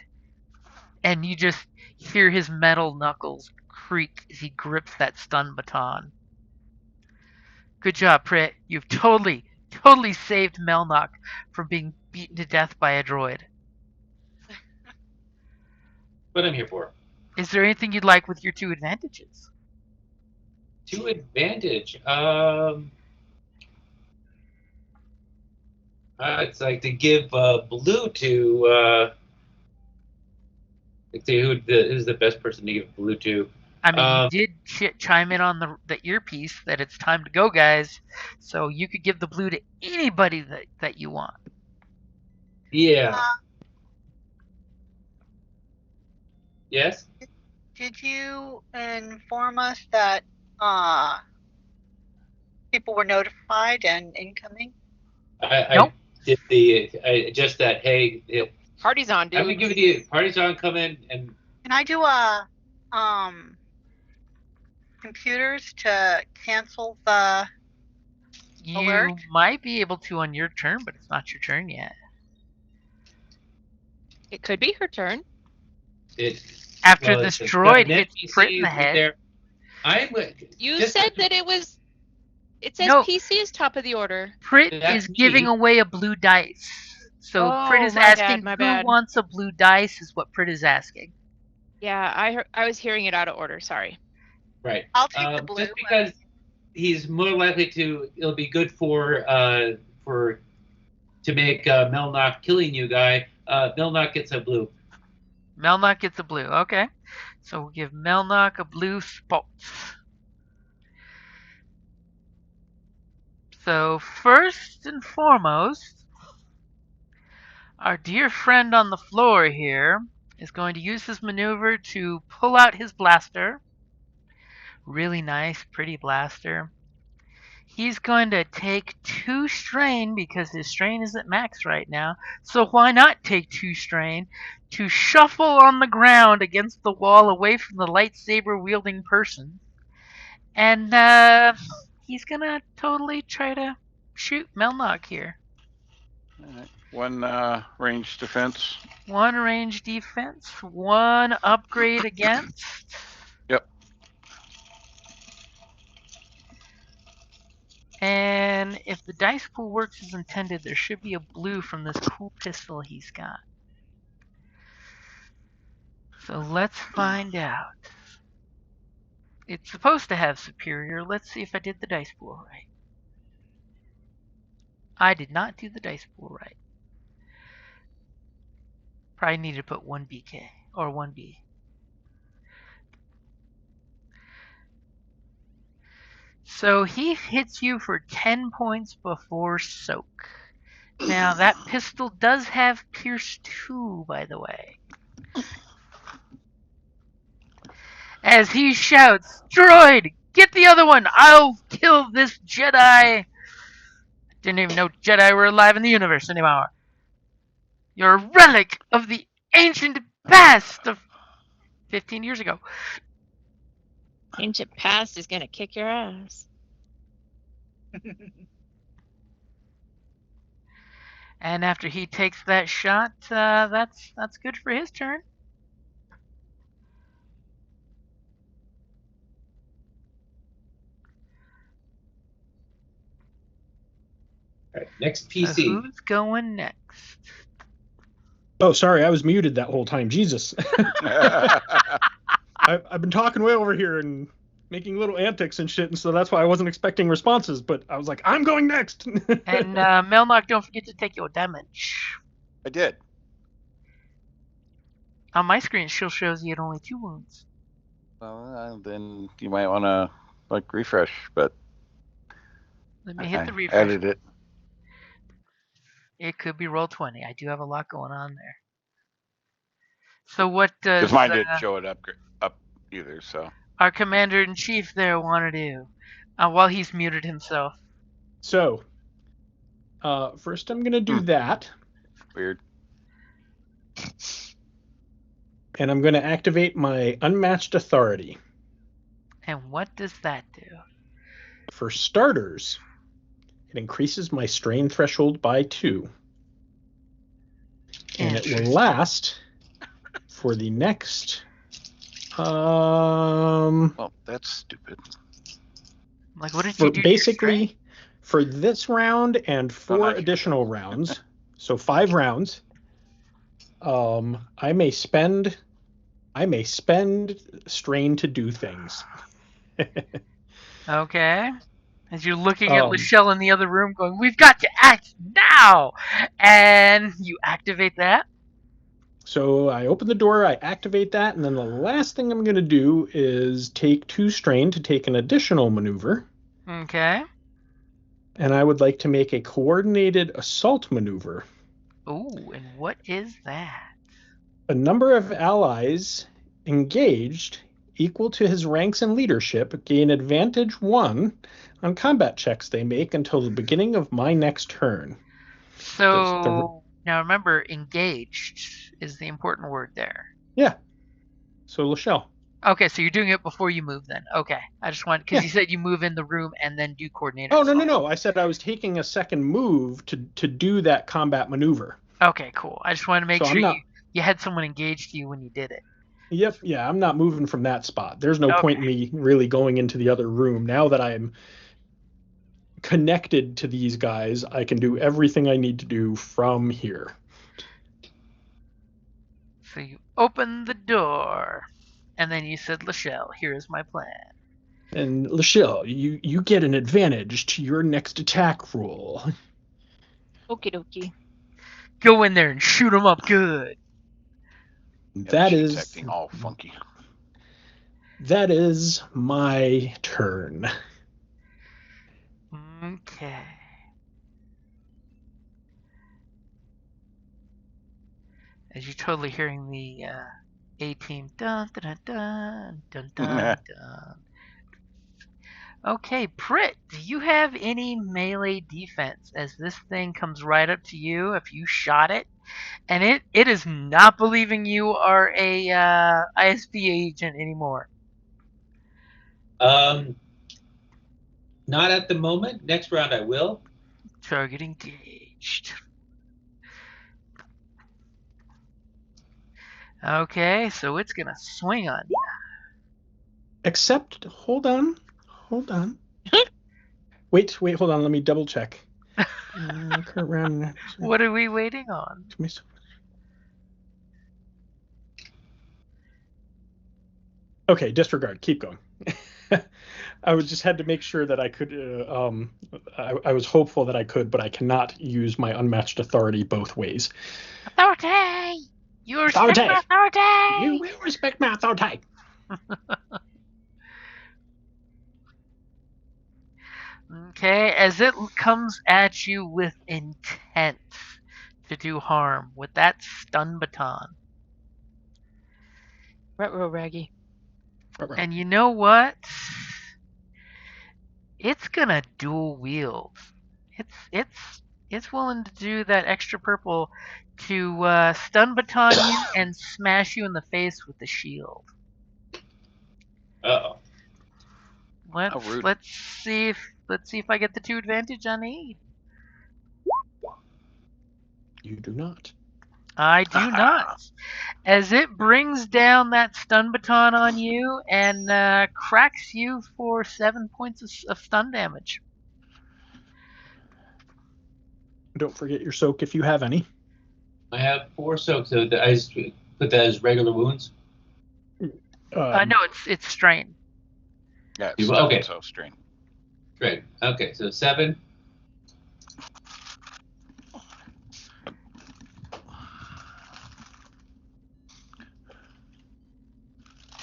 A: and you just hear his metal knuckles creak as he grips that stun baton. Good job, Prit. You've totally saved Melnock from being beaten to death by a droid.
E: What I'm here for.
A: Is there anything you'd like with your 2 advantages?
E: 2 advantage. It's like to give blue to. Let's see who's the best person to give blue to.
A: I mean, you did chime in on the earpiece that it's time to go, guys. So you could give the blue to anybody that you want.
E: Yeah. Yes?
C: Did you inform us that people were notified and incoming?
A: Nope.
E: I did just that. Hey,
G: Party's on, dude.
E: I'm gonna give it to you. Party's on. Come in and.
C: Can I do a computers to cancel the alert?
A: You might be able to on your turn, but it's not your turn yet.
G: It could be her turn.
A: After this droid hits Prit in the head.
G: You said that it was. It says PC is top of the order.
A: Prit is giving away a blue dice. So Prit is asking who wants a blue dice is what Prit is asking.
G: Yeah, I was hearing it out of order. Sorry.
E: Right.
C: I'll take the blue.
E: Just because he's more likely to, it'll be good to make Melnock killing you guy. Melnock gets a blue.
A: Melnock gets a blue. Okay. So we'll give Melnock a blue spot. So first and foremost, our dear friend on the floor here is going to use his maneuver to pull out his blaster. Really nice, pretty blaster. He's going to take 2 strain because his strain is at max right now. So why not take 2 strain to shuffle on the ground against the wall away from the lightsaber wielding person. And he's gonna totally try to shoot Melnock here.
F: Alright. One range defense.
A: One range defense, one upgrade against.
F: Yep.
A: And if the dice pool works as intended, there should be a blue from this cool pistol he's got. So let's find out. It's supposed to have superior. Let's see if I did the dice pool right. I did not do the dice pool right. Probably need to put 1 BK or 1B. So he hits you for 10 points before soak. Now that pistol does have Pierce 2, by the way. As he shouts, "Droid, get the other one! I'll kill this Jedi!" Didn't even know Jedi were alive in the universe anymore. You're a relic of the ancient past of 15 years ago.
G: Ancient past is gonna kick your ass.
A: And after he takes that shot, that's good for his turn.
E: All right, next PC.
A: So who's going next?
B: Oh, sorry, I was muted that whole time. Jesus. I've been talking way over here and making little antics and shit, and so that's why I wasn't expecting responses, but I was like, I'm going next.
A: And Melnock, don't forget to take your damage.
F: I did.
A: On my screen, it still shows you had only 2 wounds.
F: Well, then you might want to refresh, but
A: Let me hit the refresh.
F: Edit it.
A: It could be Roll20. I do have a lot going on there. So what does...
F: Because mine didn't show it up either, so...
A: Our Commander-in-Chief there want to do while he's muted himself?
B: So, first I'm going to do that.
F: Weird.
B: And I'm going to activate my Unmatched Authority.
A: And what does that do?
B: For starters, it increases my strain threshold by 2. And it will last for the next...
F: Well, that's stupid.
A: Like, what did you do?
B: Basically, for this round and 4 additional rounds, so 5 rounds, I may spend strain to do things.
A: Okay. As you're looking at Lachelle in the other room going, we've got to act now! And you activate that.
B: So I open the door, I activate that, and then the last thing I'm going to do is take 2 strain to take an additional maneuver.
A: Okay.
B: And I would like to make a coordinated assault maneuver.
A: Ooh, and what is that?
B: A number of allies engaged equal to his ranks and leadership gain advantage 1 on combat checks they make until the beginning of my next turn.
A: So, now remember, engaged is the important word there.
B: Yeah. So, Lachelle.
A: Okay, so you're doing it before you move then. Okay. I just wanted, because you said you move in the room and then do coordinated assault.
B: No. I said I was taking a second move to do that combat maneuver.
A: Okay, cool. I just wanted to make sure you had someone engaged you when you did it.
B: Yep, yeah, I'm not moving from that spot. There's no point in me really going into the other room. Now that I'm connected to these guys, I can do everything I need to do from here.
A: So you open the door, and then you said, Lachelle, here is my plan.
B: And Lachelle, you get an advantage to your next attack roll.
G: Okie dokie.
A: Go in there and shoot them up good.
B: That is
F: acting all funky.
B: That is my turn.
A: Okay. As you're totally hearing the A-team dun dun dun dun dun dun. Okay, Prit, do you have any melee defense as this thing comes right up to you if you shot it? And it is not believing you are a ISP agent anymore.
E: Not at the moment. Next round I will.
A: Target engaged. Okay, so it's gonna swing on you.
B: Except, hold on. Wait, hold on. Let me double check. Current round.
A: What are we waiting on?
B: Okay, disregard. Keep going. I just had to make sure that I could. I was hopeful that I could, but I cannot use my unmatched authority both ways.
A: Authority! You respect my authority!
B: You will respect my authority!
A: Okay, as it comes at you with intent to do harm with that stun baton.
G: Retro Raggy.
A: And you know what? It's gonna dual wield. It's willing to do that extra purple to stun baton you and smash you in the face with the shield.
E: Uh-oh.
A: Let's see if I get the 2 advantage on E.
B: You do not.
A: I do not. As it brings down that stun baton on you and cracks you for 7 points of stun damage.
B: Don't forget your soak if you have any.
E: I have 4 soaks, so I just put that as regular wounds.
A: No, it's strain.
F: Yeah, it's stun,
E: okay.
F: So strain.
E: Great. Okay, so 7.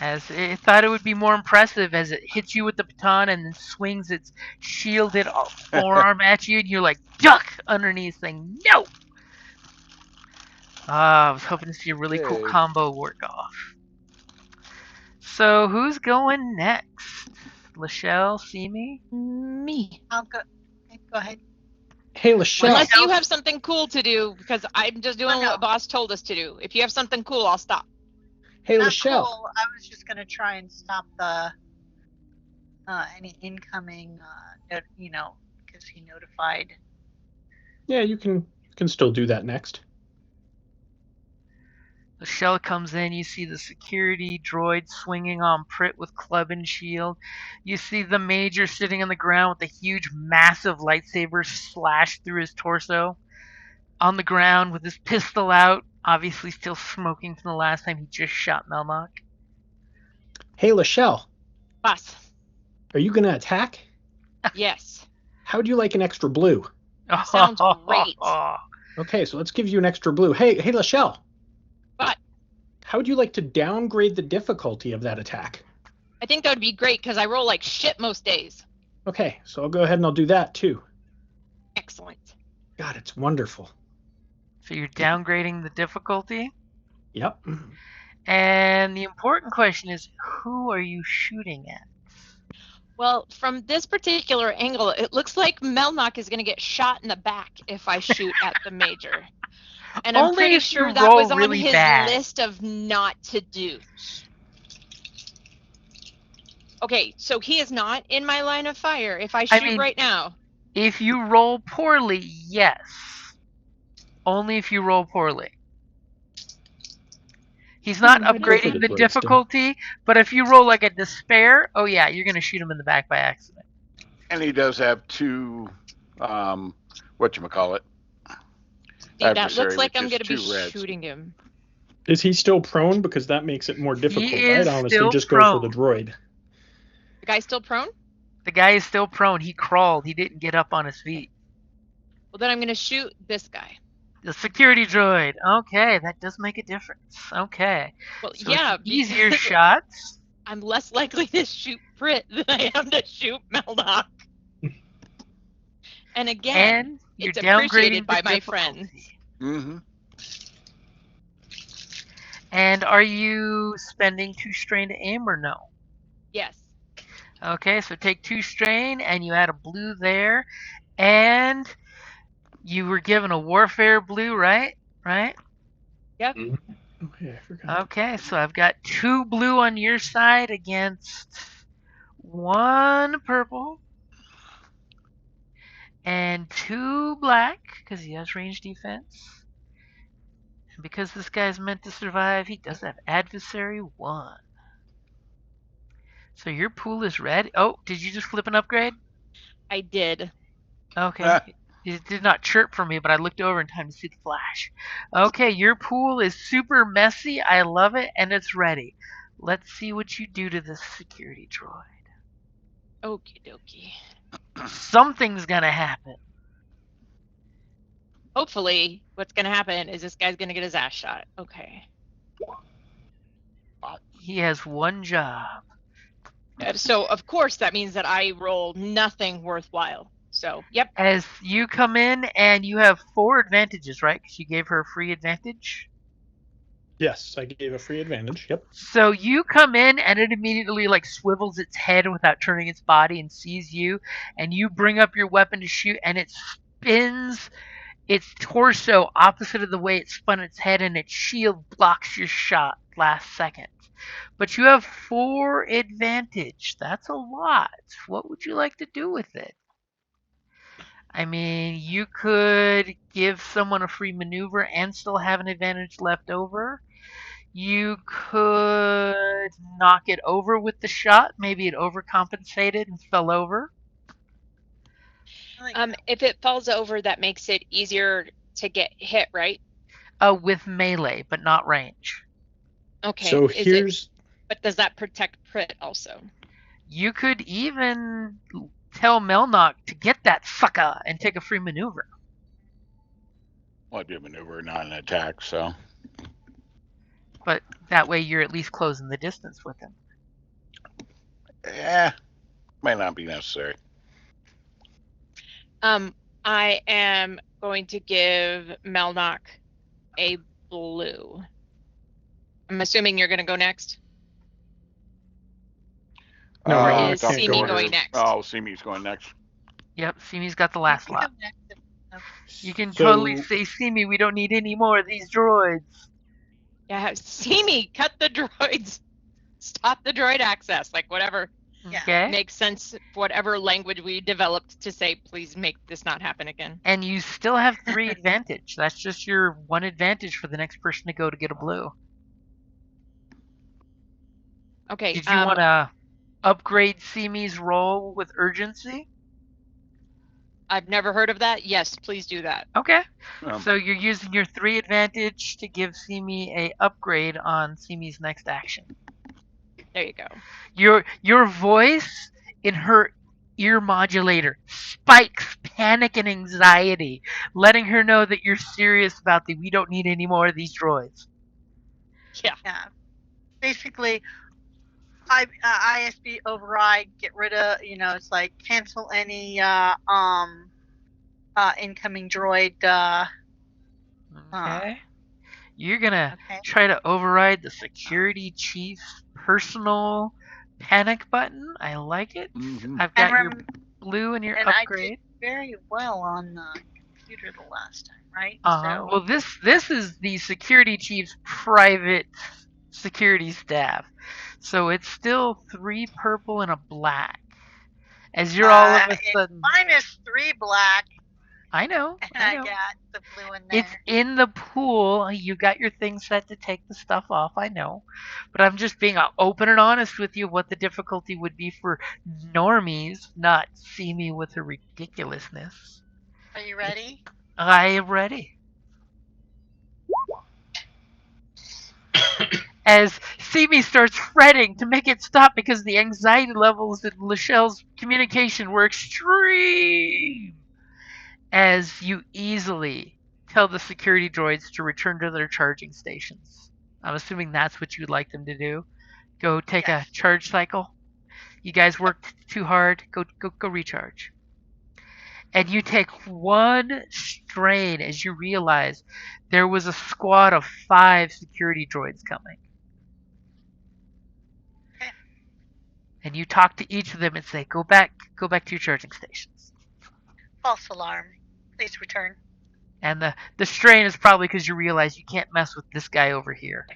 A: As it thought it would be more impressive as it hits you with the baton and then swings its shielded forearm at you, and you're like, duck underneath, saying, no! I was hoping to see a really cool combo work off. So, who's going next? Lachelle, see me?
G: Me.
C: I'll go. Okay, go ahead.
B: Hey, Lachelle.
G: Unless you have something cool to do, because I'm just doing what boss told us to do. If you have something cool, I'll stop.
B: Hey,
C: Not
B: Lachelle.
C: cool. I was just gonna try and stop the any incoming, because he notified.
B: Yeah, you can still do that next.
A: The shell comes in, you see the security droid swinging on Prit with club and shield. You see the Major sitting on the ground with a huge, massive lightsaber slashed through his torso. On the ground with his pistol out, obviously still smoking from the last time he just shot Melmock.
B: Hey, Lachelle.
G: Boss.
B: Are you going to attack?
G: Yes.
B: How would you like an extra blue?
G: Sounds great.
B: Okay, so let's give you an extra blue. Hey, Lachelle.
G: What?
B: How would you like to downgrade the difficulty of that attack?
G: I think that would be great because I roll like shit most days.
B: Okay, so I'll go ahead and I'll do that too.
G: Excellent.
B: God, it's wonderful.
A: So you're downgrading the difficulty?
B: Yep.
A: And the important question is, who are you shooting at?
G: Well, from this particular angle, it looks like Melmock is going to get shot in the back if I shoot at the Major. And I'm pretty sure that was on his list of not to do's. Okay, so he is not in my line of fire if I shoot right now.
A: If you roll poorly, yes. Only if you roll poorly. He's not upgrading the difficulty, but if you roll like a despair, oh yeah, you're going to shoot him in the back by accident.
F: And he does have 2, whatchamacallit.
G: That looks like I'm going to be shooting him.
B: Is he still prone? Because that makes it more difficult.
A: I'd
B: honestly just go for the droid.
G: The guy's still prone?
A: The guy is still prone. He crawled. He didn't get up on his feet.
G: Well, then I'm going to shoot this guy.
A: The security droid. Okay, that does make a difference. Okay.
G: Well, so yeah.
A: Easier shots.
G: I'm less likely to shoot Prit than I am to shoot Melmock. And again, it's appreciated by my friends.
F: Mm-hmm.
A: And are you spending 2 strain to aim or no?
G: Yes.
A: Okay, so take 2 strain and you add a blue there. And you were given a warfare blue, right? Right?
G: Yep.
B: Okay, I forgot.
A: Okay, so I've got 2 blue on your side against 1 purple. And 2 black, because he has range defense. And because this guy's meant to survive, he does have adversary 1. So your pool is red. Oh, did you just flip an upgrade?
G: I did.
A: Okay. It did not chirp for me, but I looked over in time to see the flash. Okay, your pool is super messy. I love it, and it's ready. Let's see what you do to this security droid.
G: Okie dokie.
A: Something's gonna happen.
G: Hopefully, what's gonna happen is this guy's gonna get his ass shot. Okay.
A: He has 1 job.
G: So, of course, that means that I roll nothing worthwhile. So, yep.
A: As you come in, and you have 4 advantages, right? Because you gave her a free advantage.
B: Yes, I gave a free advantage. Yep.
A: So you come in, and it immediately swivels its head without turning its body and sees you, and you bring up your weapon to shoot, and it spins its torso opposite of the way it spun its head, and its shield blocks your shot last second. But you have 4 advantage. That's a lot. What would you like to do with it? I mean, you could give someone a free maneuver and still have an advantage left over. You could knock it over with the shot. Maybe it overcompensated and fell over.
G: If it falls over, that makes it easier to get hit, right?
A: With melee, but not range.
G: Okay.
B: So here's.
G: But does that protect crit also?
A: You could even tell Melnock to get that sucker and take a free maneuver.
F: Well, it'd be a maneuver, not an attack, so.
A: But that way you're at least closing the distance with him.
F: Yeah, might not be necessary.
G: I am going to give Melnock a blue. I'm assuming you're going to go next?
B: No,
G: or is Simi going next?
F: Oh, Simi's going next.
A: Yep, Simi's got the last lot. You can totally say, Simi, we don't need any more of these droids.
G: Yeah, Simi, cut the droids. Stop the droid access. Whatever.
A: Okay.
G: Makes sense. Whatever language we developed to say, please make this not happen again.
A: And you still have 3 advantage. That's just your 1 advantage for the next person to go to get a blue.
G: Okay.
A: Did you want to upgrade Simi's role with urgency?
G: I've never heard of that. Yes, please do that.
A: Okay. So you're using your 3 advantage to give Simi a upgrade on Simi's next action.
G: There you go.
A: Your voice in her ear modulator spikes panic and anxiety, letting her know that you're serious about we don't need any more of these droids.
G: Yeah.
C: Basically, ISB override, get rid of, it's cancel any incoming droid.
A: Okay. You're gonna try to override the security chief's personal panic button. I like it.
F: Mm-hmm.
A: I've got your blue and your upgrade.
C: I did very well on the computer the last time, right?
A: So, well, this is the security chief's private security staff, so it's still 3 purple and a black. As you're all of a sudden
C: -3 black.
A: I know.
C: I got the blue in there.
A: It's in the pool. You got your thing set to take the stuff off. I know, but I'm just being open and honest with you. What the difficulty would be for normies, not see me with her ridiculousness.
C: Are you ready?
A: I am ready. As Simi starts fretting to make it stop because the anxiety levels in Lachelle's communication were extreme. As you easily tell the security droids to return to their charging stations. I'm assuming that's what you'd like them to do. Go take a charge cycle. You guys worked too hard. Go recharge. And you take 1 strain as you realize there was a squad of 5 security droids coming. And you talk to each of them and say, go back to your charging stations.
C: False alarm. Please return.
A: And the strain is probably because you realize you can't mess with this guy over here.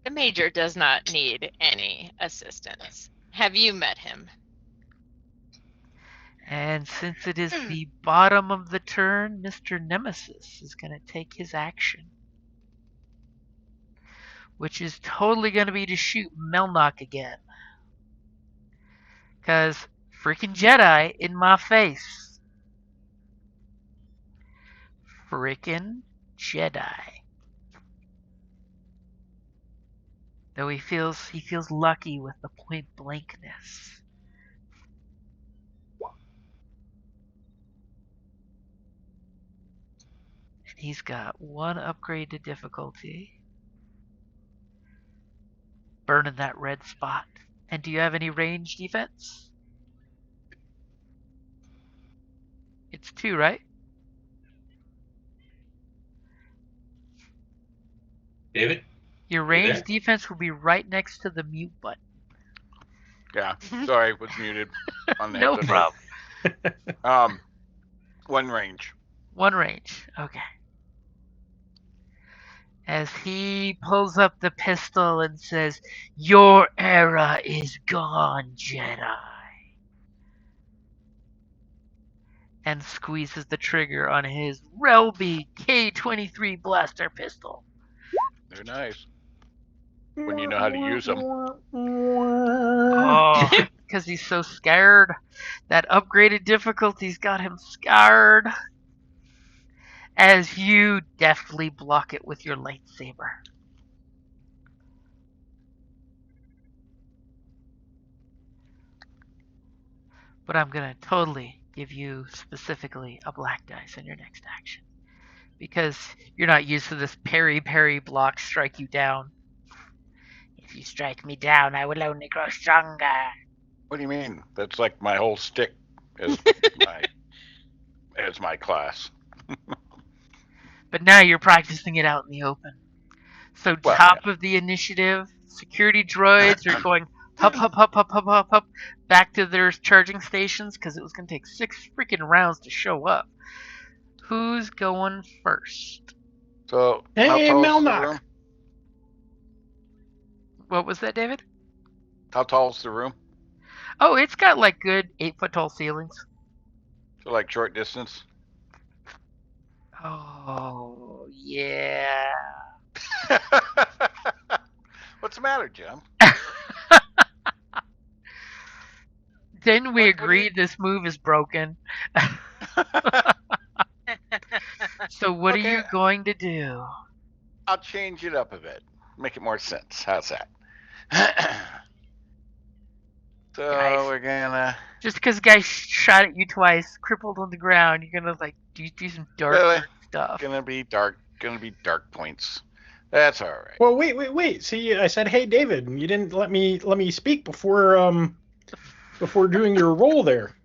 G: The Major does not need any assistance. Have you met him?
A: And since it is the bottom of the turn, Mr. Nemesis is going to take his action, which is totally going to be to shoot Melnock again. Because freaking Jedi in my face. Freaking Jedi. Though he feels lucky with the point blankness. And he's got one upgrade to difficulty. Burning that red spot. And do you have any range defense? It's 2, right?
E: David?
A: Your range defense will be right next to the mute button.
F: Yeah, sorry, was muted on the
A: No
F: problem. One range.
A: One range, okay. As he pulls up the pistol and says, "Your era is gone, Jedi." And squeezes the trigger on his Relby K-23 blaster pistol.
F: They're nice. When you know how to use them.
A: Oh, because he's so scared. That upgraded difficulty's got him scared. As you deftly block it with your lightsaber. But I'm going to totally give you specifically a black dice in your next action. Because you're not used to this parry block strike you down. If you strike me down, I will only grow stronger.
F: What do you mean? That's like my whole stick as my class.
A: But now you're practicing it out in the open. So top of the initiative, security droids are going up, back to their charging stations because it was going to take 6 freaking rounds to show up. Who's going first?
F: So,
B: hey, Melnock.
A: What was that, David?
F: How tall is the room?
A: Oh, it's got like good 8-foot tall ceilings.
F: So like short distance?
A: Oh, yeah.
F: What's the matter, Jim?
A: Didn't we agree this move is broken? So what are you going to do?
F: I'll change it up a bit. Make it more sense. How's that? So guys, we're gonna...
A: Just because guys shot at you twice, crippled on the ground, you're gonna like do some dark stuff.
F: Gonna be dark points. That's all right.
B: Well, wait. See, I said, "Hey, David," and you didn't let me speak before doing your roll there.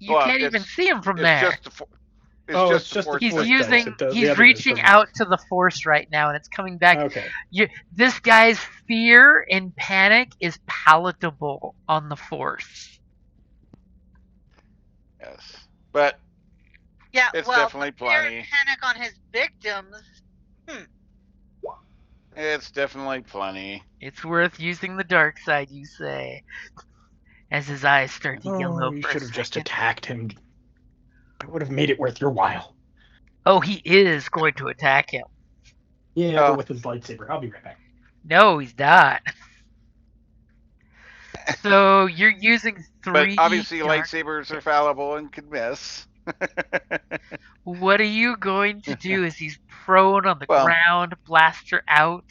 A: You can't even see him from there. He's reaching out to the Force right now, and it's coming back.
B: Okay.
A: This guy's fear and panic is palatable on the Force.
F: Yes, but it's definitely plenty.
C: Panic on his victims.
F: It's definitely plenty.
A: It's worth using the dark side, you say, as his eyes start to yellow.
B: You should have just attacked him. It would have made it worth your while.
A: Oh, he is going to attack him.
B: Yeah, but with his lightsaber. I'll be right back.
A: No, he's not. So you're using 3.
F: But obviously, lightsabers are fallible and could miss.
A: What are you going to do as he's prone on the ground, blaster out?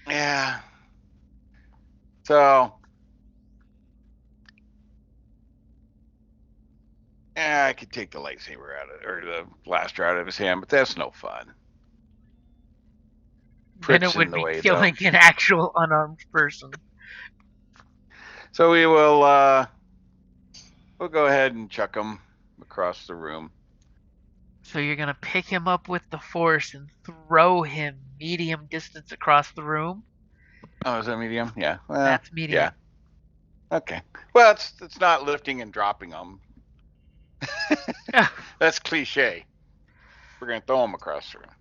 F: Yeah. So... Yeah, I could take the lightsaber or the blaster out of his hand, but that's no fun.
A: Then it would be killing an actual unarmed person.
F: So we will we'll go ahead and chuck him across the room.
A: So you're gonna pick him up with the Force and throw him medium distance across the room?
F: Oh, is that medium? Yeah. Well,
A: that's medium.
F: Yeah. Okay. Well, it's not lifting and dropping him. That's cliche. We're gonna throw him across the room.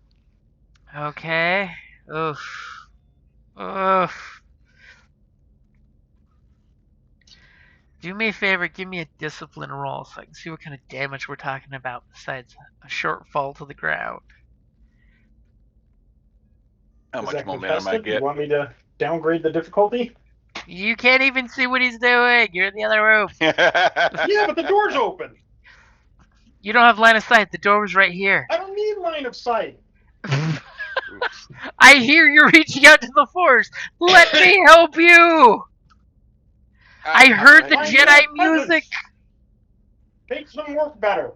A: Okay. Oof. Do me a favor, give me a discipline roll so I can see what kind of damage we're talking about besides a short fall to the ground.
F: How much momentum I get?
B: You want me to downgrade the difficulty?
A: You can't even see what he's doing. You're in the other room.
B: Yeah, but the door's open.
A: You don't have line of sight. The door was right here.
B: I don't need line of sight.
A: I hear you reaching out to the Force. Let me help you. I heard the Jedi music.
B: Makes them work better.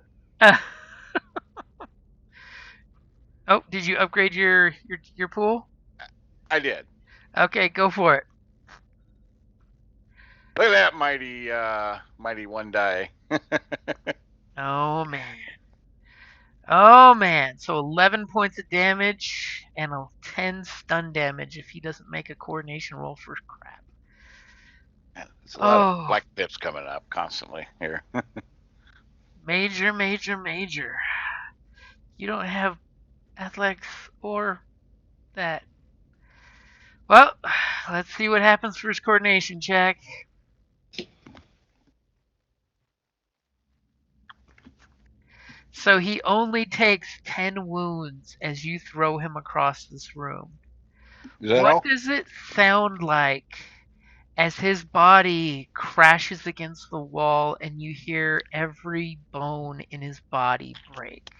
A: Oh, did you upgrade your pool?
F: I did.
A: Okay, go for it.
F: Look at that mighty one die.
A: Oh man. Oh man. So 11 points of damage and a 10 stun damage if he doesn't make a coordination roll for crap.
F: There's a lot of black pips coming up constantly here.
A: Major. You don't have athletics or that. Well, let's see what happens for his coordination check. So he only takes 10 wounds as you throw him across this room. What does it sound like as his body crashes against the wall and you hear every bone in his body break?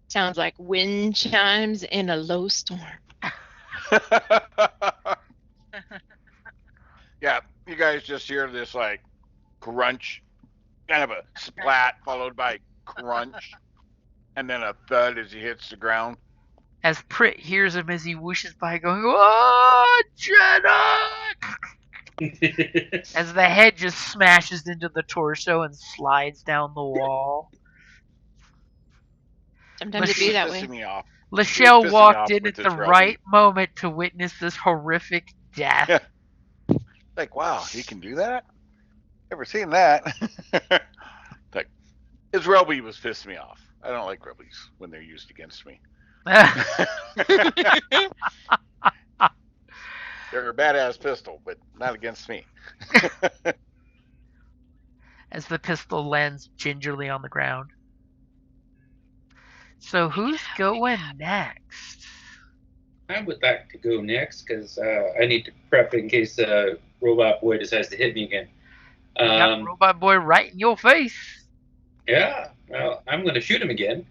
G: Sounds like wind chimes in a low storm.
F: Yeah, you guys just hear this like crunch, kind of a splat followed by crunch, and then a thud as he hits the ground.
A: As Prit hears him as he whooshes by going, "Oh, Jedi!" As the head just smashes into the torso and slides down the wall.
G: Sometimes it be that way.
A: Lachelle walked in at the right moment to witness this horrific death.
F: Yeah. Like, wow, he can do that? Never seen that. Like, his Relby was pissed me off. I don't like Relbys when they're used against me. They're a badass pistol, but not against me.
A: As the pistol lands gingerly on the ground. So who's going next?
E: I would like to go next because I need to prep in case Robot Boy decides to hit me again.
A: You got Robot Boy right in your face.
E: Yeah, well, I'm going to shoot him again.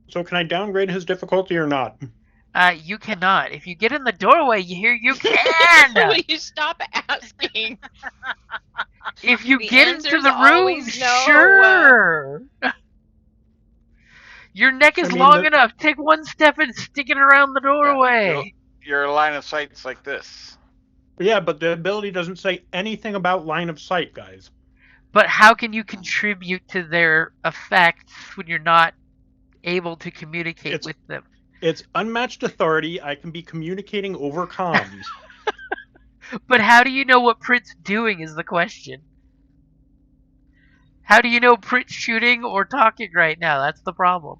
B: So can I downgrade his difficulty or not?
A: You cannot. If you get in the doorway, you can.
G: Will you stop asking?
A: If you get into the room, sure. Your neck is long enough. Take one step and stick it around the doorway.
F: Your line of sight's like this.
B: Yeah, but the ability doesn't say anything about line of sight, guys.
A: But how can you contribute to their effects when you're not able to communicate with them?
B: It's unmatched authority. I can be communicating over comms.
A: But how do you know what Prit's doing is the question. How do you know Prit's shooting or talking right now? That's the problem.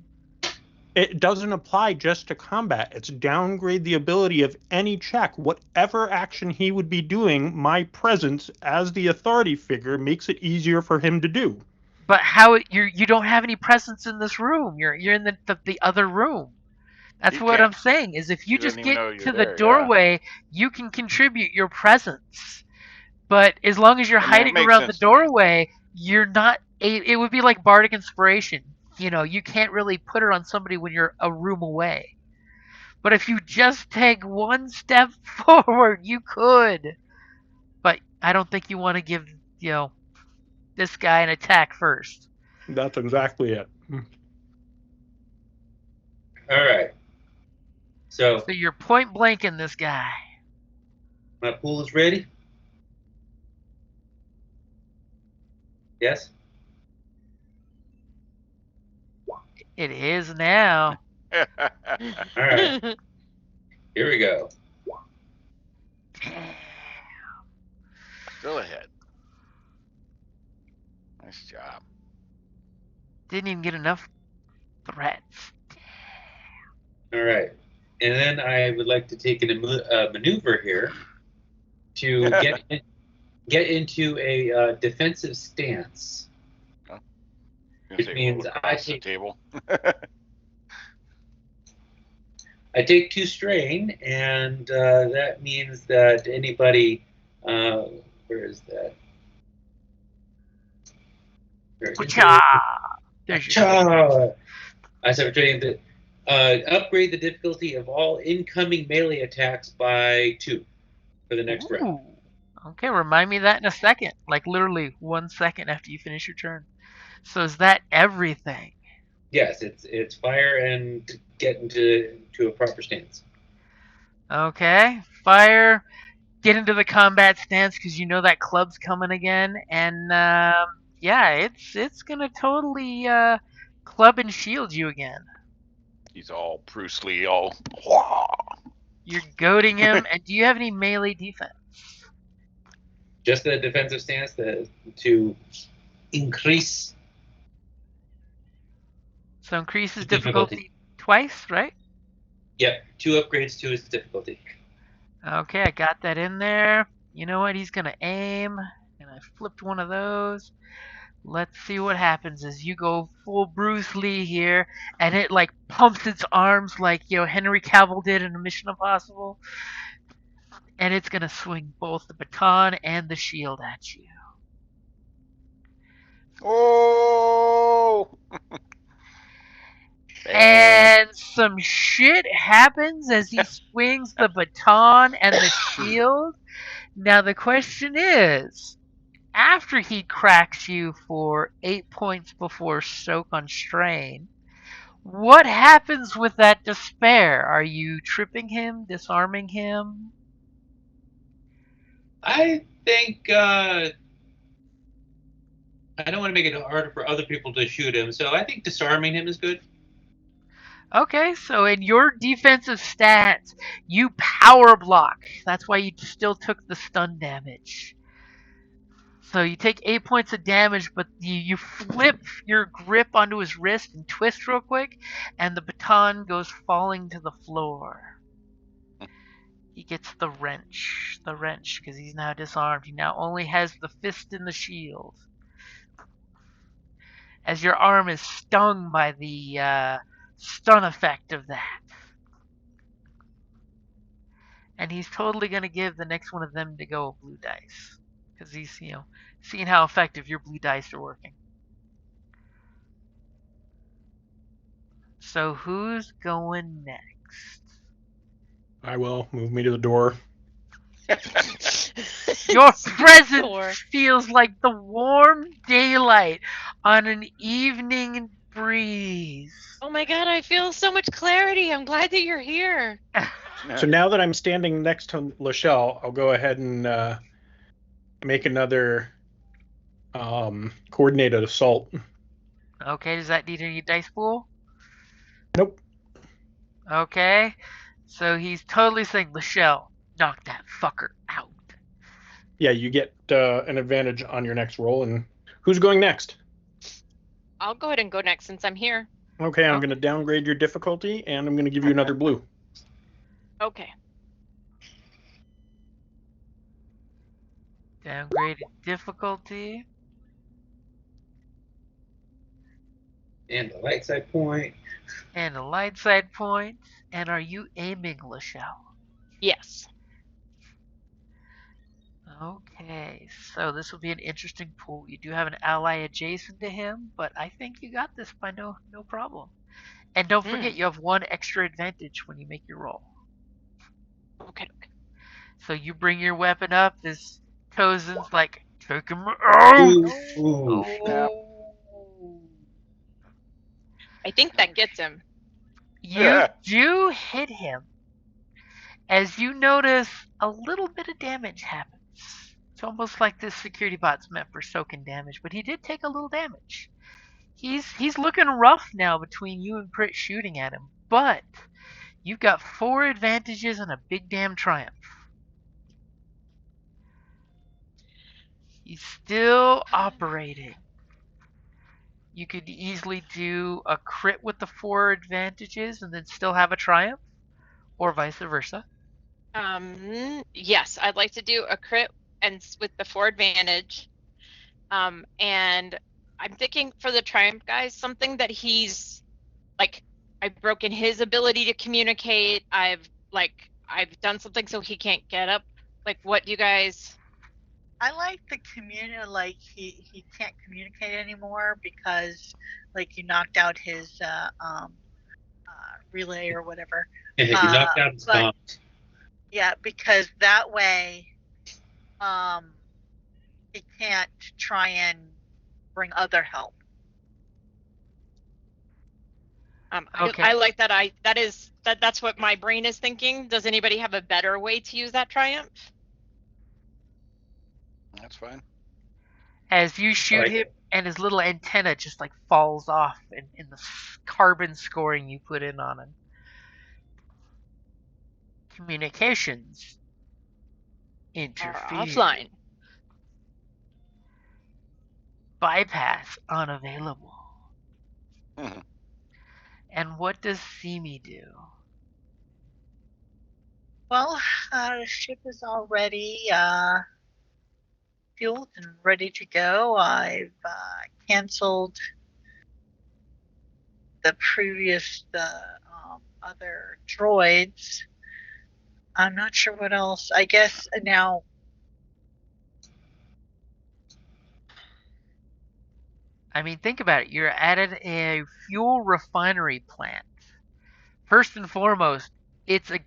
B: It doesn't apply just to combat. It's downgrade the ability of any check. Whatever action he would be doing, my presence as the authority figure makes it easier for him to do.
A: But how you don't have any presence in this room. You're in the other room. That's what I'm saying. Is if you just get to the doorway, you can contribute your presence. But as long as you're hiding around the doorway, you're not. It would be like bardic inspiration. You know, you can't really put it on somebody when you're a room away. But if you just take one step forward, you could. But I don't think you want to give, this guy an attack first.
B: That's exactly it.
E: All right. So
A: you're point blank in this guy.
E: My pool is ready? Yes?
A: It is now.
E: All right. Here we go.
F: Still ahead. Nice job.
A: Didn't even get enough threats.
E: All right. And then I would like to take a maneuver here. to get into a defensive stance, which means I take
F: the table.
E: I take 2 strain, and that means that anybody. Where is that?
A: There's your
E: I sabotaging the upgrade the difficulty of all incoming melee attacks by 2 for the next round.
A: Okay, remind me of that in a second. Like literally 1 second after you finish your turn. So is that everything?
E: Yes, it's fire and get into a proper stance.
A: Okay, fire. Get into the combat stance because you know that club's coming again, and yeah, it's gonna totally club and shield you again.
F: He's all Bruce Lee, all.
A: You're goading him, and do you have any melee defense?
E: Just the defensive stance to increase.
A: So increases difficulty twice, right?
E: Yep, 2 upgrades to his difficulty.
A: Okay, I got that in there. You know what? He's gonna aim, and I flipped one of those. Let's see what happens as you go full Bruce Lee here, and it like pumps its arms like Henry Cavill did in Mission Impossible, and it's gonna swing both the baton and the shield at you.
F: Oh!
A: And some shit happens as he swings the baton and the shield. Now the question is, after he cracks you for 8 points before soak on strain, what happens with that despair? Are you tripping him, disarming him?
E: I think I don't want to make it harder for other people to shoot him, so I think disarming him is good.
A: Okay, so in your defensive stats, you power block. That's why you still took the stun damage. So you take 8 points of damage, but you flip your grip onto his wrist and twist real quick, and the baton goes falling to the floor. He gets the wrench, because he's now disarmed. He now only has the fist and the shield. As your arm is stung by the stun effect of that. And he's totally going to give the next one of them to go blue dice. Because he's, seeing how effective your blue dice are working. So who's going next?
B: I will. Move me to the door.
A: Your presence feels like the warm daylight on an evening breeze.
G: Oh my god, I feel so much clarity. I'm glad that you're here.
B: So now that I'm standing next to Lachelle, I'll go ahead and make another coordinated assault.
A: Okay, does that need any dice pool?
B: Nope.
A: Okay, so he's totally saying, Lachelle, knock that fucker out.
B: Yeah, you get an advantage on your next roll. And who's going next?
G: I'll go ahead and go next since I'm here.
B: Okay, I'm going to downgrade your difficulty, and I'm going to give you another blue.
G: Okay.
A: Downgraded difficulty.
E: And a light side point.
A: And a light side point. And are you aiming, Lachelle?
G: Yes.
A: Okay, so this will be an interesting pool. You do have an ally adjacent to him, but I think you got this by no problem. And don't forget, you have 1 extra advantage when you make your roll.
G: Okay.
A: So you bring your weapon up. This Tozen's like, take him out.
E: Ooh.
A: Oh.
G: I think that gets him.
A: You do hit him. As you notice, a little bit of damage happens. It's almost like this security bot's meant for soaking damage, but he did take a little damage. He's looking rough now between you and Prit shooting at him, but you've got 4 advantages and a big damn triumph. He's still operating. You could easily do a crit with the 4 advantages and then still have a triumph, or vice versa.
G: Yes, I'd like to do a crit and with the 4 advantage. And I'm thinking for the Triumph guys, something that he's like, I've broken his ability to communicate. I've done something so he can't get up. Like, what do you guys?
C: I like the community. Like he can't communicate anymore because like you knocked out his relay or whatever.
E: You knocked out his bombs.
C: Yeah, because that way, he can't try and bring other help.
G: Okay. I like that. That's what my brain is thinking. Does anybody have a better way to use that Triumph?
F: That's fine.
A: As you shoot him, and his little antenna just like falls off in the carbon scoring you put in on him. Communications interfere.
G: Offline.
A: Bypass unavailable.
F: Mm-hmm.
A: And what does Simi do?
C: Well, the ship is already fueled and ready to go. I've canceled the previous other droids. I'm not sure what else. I guess now.
A: I mean, think about it. You're at a fuel refinery plant. First and foremost, it's a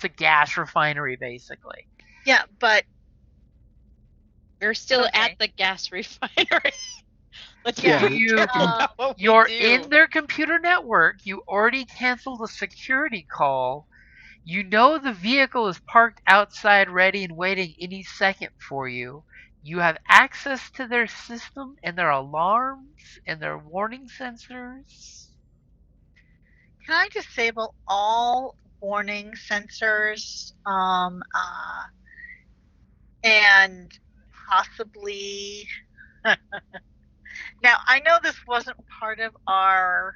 A: gas refinery, basically.
C: Yeah, but
G: you're still at the gas refinery.
A: You're in their computer network. You already canceled a security call. You know the vehicle is parked outside ready and waiting any second for you. You have access to their system and their alarms and their warning sensors.
C: Can I disable all warning sensors and possibly now I know this wasn't part of our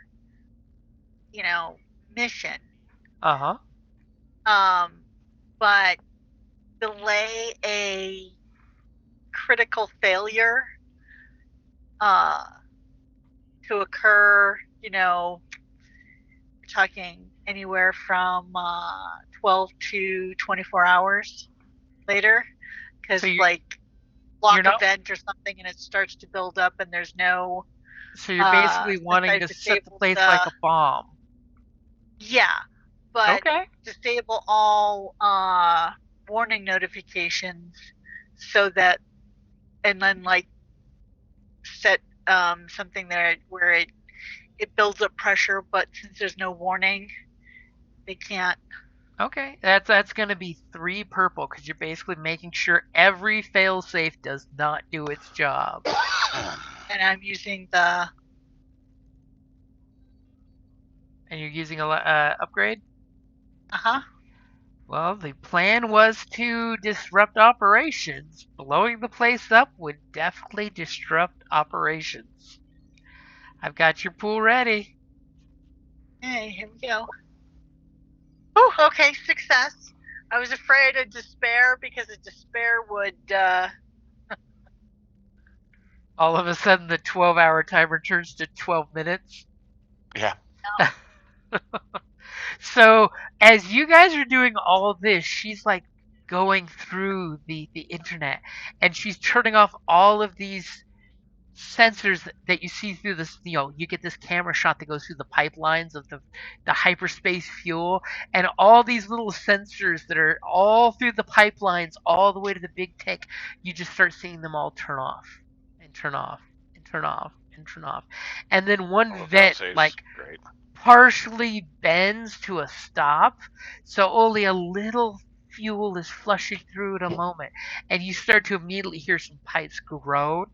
C: mission. But delay a critical failure to occur, we're talking anywhere from 12 to 24 hours later, because block event or something and it starts to build up and there's no.
A: So you're basically wanting to set the place like a bomb.
C: Yeah, but disable all warning notifications so that, and then set something there where it builds up pressure, but since there's no warning, they can't.
A: Okay, that's going to be 3 purple because you're basically making sure every failsafe does not do its job.
C: And I'm using the.
A: And you're using a upgrade? Well, the plan was to disrupt operations. Blowing the place up would definitely disrupt operations. I've got your pool ready.
C: Hey, here we go. Oh, okay, success. I was afraid of despair because a despair would.
A: All of a sudden, the 12-hour timer turns to 12 minutes.
F: Yeah.
A: So, as you guys are doing all this, she's like going through the internet and she's turning off all of these sensors that you see through this. You get this camera shot that goes through the pipelines of the hyperspace fuel, and all these little sensors that are all through the pipelines all the way to the big tank. You just start seeing them all turn off and turn off and turn off and turn off, and then one vent partially bends to a stop, so only a little fuel is flushing through at a moment, and you start to immediately hear some pipes groan.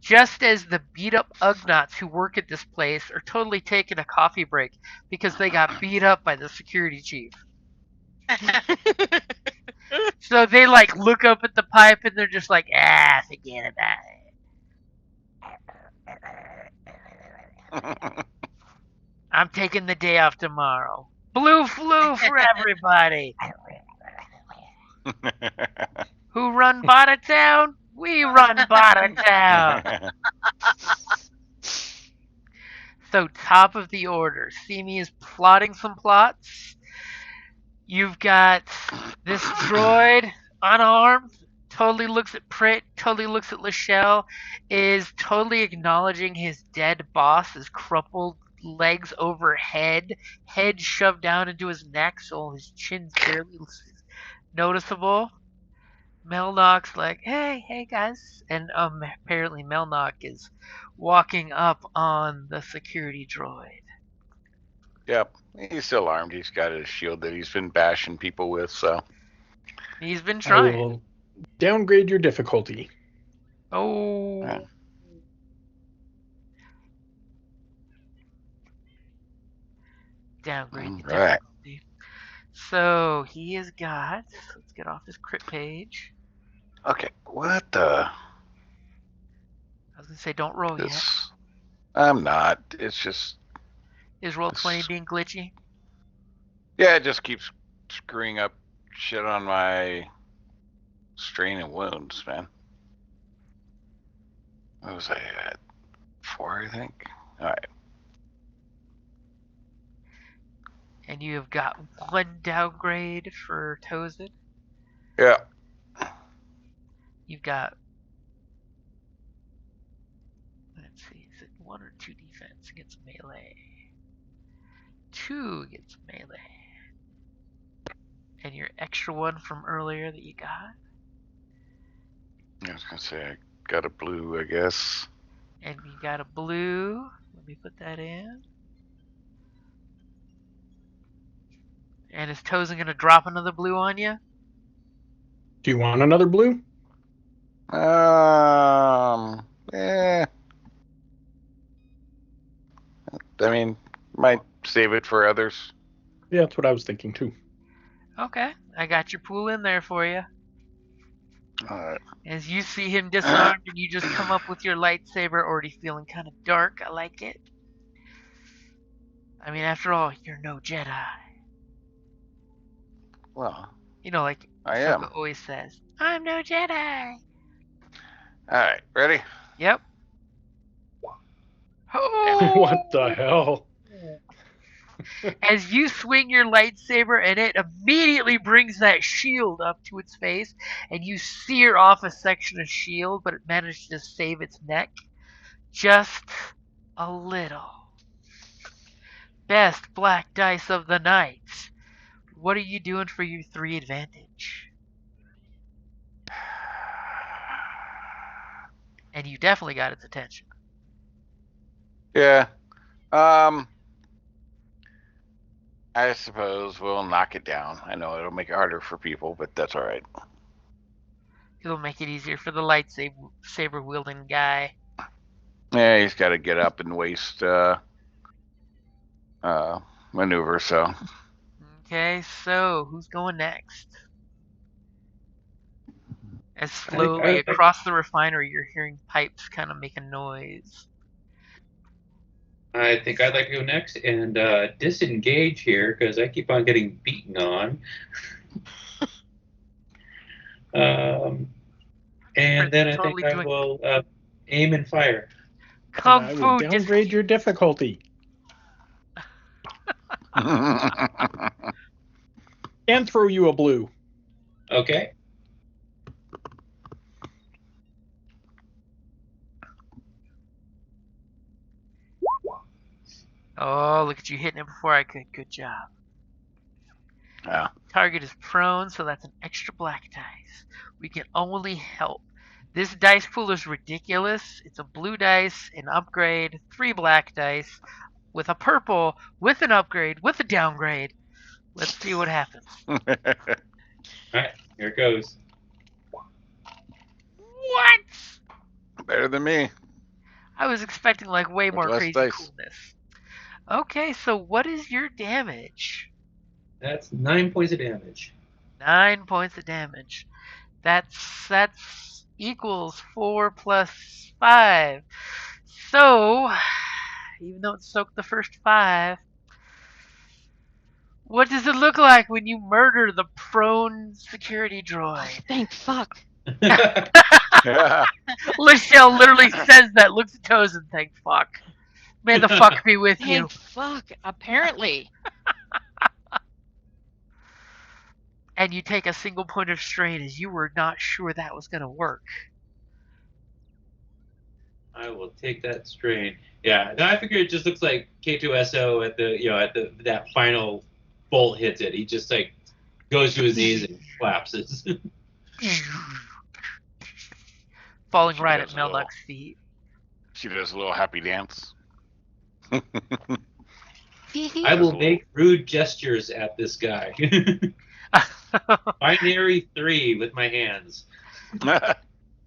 A: Just as the beat-up Ugnaughts who work at this place are totally taking a coffee break because they got beat up by the security chief. So they look up at the pipe and they're just like, forget about it. I'm taking the day off tomorrow. Blue flu for everybody. Who run Bada Town? We run Bada Town. So, top of the order. Simi is plotting some plots. You've got this droid, unarmed, totally looks at Prit, totally looks at Lachelle, is totally acknowledging his dead boss, his crumpled legs overhead, head shoved down into his neck so his chin's barely noticeable. Melnock's like, hey guys. And apparently Melnock is walking up on the security droid.
F: Yep, he's still armed. He's got his shield that he's been bashing people with, so.
A: He's been trying.
B: I will downgrade your difficulty.
A: Oh.
F: Yeah.
A: Downgrade the
F: Right.
A: difficulty. So he has got. Let's get off his crit page.
F: Okay, what the?
A: I was gonna say don't roll yet.
F: I'm not. It's just.
A: Is Roll20 being glitchy?
F: Yeah, it just keeps screwing up shit on my strain and wounds, man. What was I at? 4, I think. All right.
A: And you have got 1 downgrade for Tozin.
F: Yeah.
A: You've got. Let's see, is it 1 or 2 defense against melee? 2 against melee. And your extra 1 from earlier that you got.
F: I was gonna say I got a blue, I guess.
A: And you got a blue. Let me put that in. And is Tozin gonna drop another blue on you?
B: Do you want another blue?
F: Yeah. I mean, might save it for others.
B: Yeah, that's what I was thinking too.
A: Okay, I got your pool in there for you.
F: Alright.
A: As you see him disarmed and you just come up with your lightsaber, already feeling kind of dark. I like it. I mean, after all, you're no Jedi.
F: Well,
A: you know, like
F: I am.
A: always says, I'm no Jedi.
F: Alright, ready?
A: Yep. Oh!
B: What the hell?
A: As you swing your lightsaber and it immediately brings that shield up to its face, and you sear off a section of shield, but it managed to save its neck. Just a little. Best black dice of the night. What are you doing for your 3 advantage? And you definitely got its attention.
F: Yeah. I suppose we'll knock it down. I know it'll make it harder for people, but that's alright.
A: It'll make it easier for the lightsaber wielding guy.
F: Yeah, he's got to get up and waste maneuver, so.
A: Okay, so who's going next? As slowly across the refinery, you're hearing pipes kind of make a noise.
E: I think I'd like to go next and disengage here because I keep on getting beaten on. And then I think I will aim and fire.
A: Kung Fu.
B: I will downgrade your difficulty. And throw you a blue.
E: Okay.
A: Oh, look at you hitting it before I could. Good job.
F: Yeah.
A: Target is prone, so that's an extra black dice. We can only help. This dice pool is ridiculous. It's a blue dice, an upgrade, 3 black dice, with a purple, with an upgrade, with a downgrade. Let's see what happens.
E: Alright, here it goes.
A: What?
F: Better than me.
A: I was expecting like way more crazy
F: dice.
A: coolness. Okay, so what is your damage?
E: That's 9 points of damage.
A: 9 points of damage. That's equals 4 plus 5. So, even though it soaked the first 5, What does it look like when you murder the prone security droid?
G: Oh, thank fuck.
A: Lachelle literally says that, looks at Toes and thank fuck. May the fuck be with you.
G: Thank fuck, apparently.
A: And you take a single point of strain as you were not sure that was going to work.
E: I will take that strain. Yeah, no, I figure it just looks like K2SO at the that final bolt hits it. He just like goes to his knees and collapses.
A: Falling right at Melnock's feet.
F: She does a little happy dance.
E: I will make rude gestures at this guy. Binary 3 with my hands.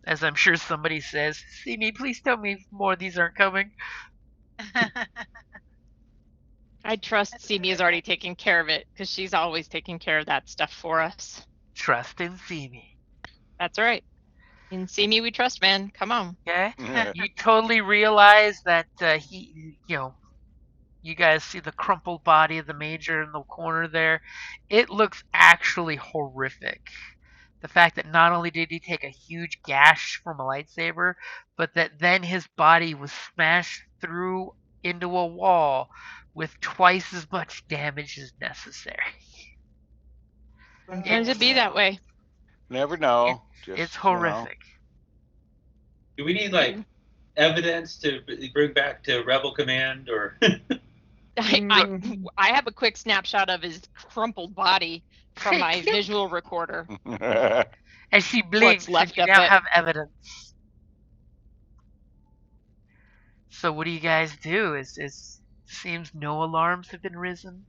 A: As I'm sure somebody says, "See me, please tell me more of these aren't coming."
G: I trust Simi is already taking care of it, because she's always taking care of that stuff for us.
A: Trust in Simi.
G: That's right. In Simi we trust, man. Come on.
A: Okay? You totally realize that you guys see the crumpled body of the Major in the corner there. It looks actually horrific. The fact that not only did he take a huge gash from a lightsaber, but that then his body was smashed through into a wall with twice as much damage as necessary.
G: Sometimes it be that way.
F: Never know.
A: It's horrific.
E: Do we need evidence to bring back to Rebel Command or?
G: I have a quick snapshot of his crumpled body from my visual recorder.
A: And she blinks, and you now have evidence. So what do you guys do? Seems no alarms have been risen.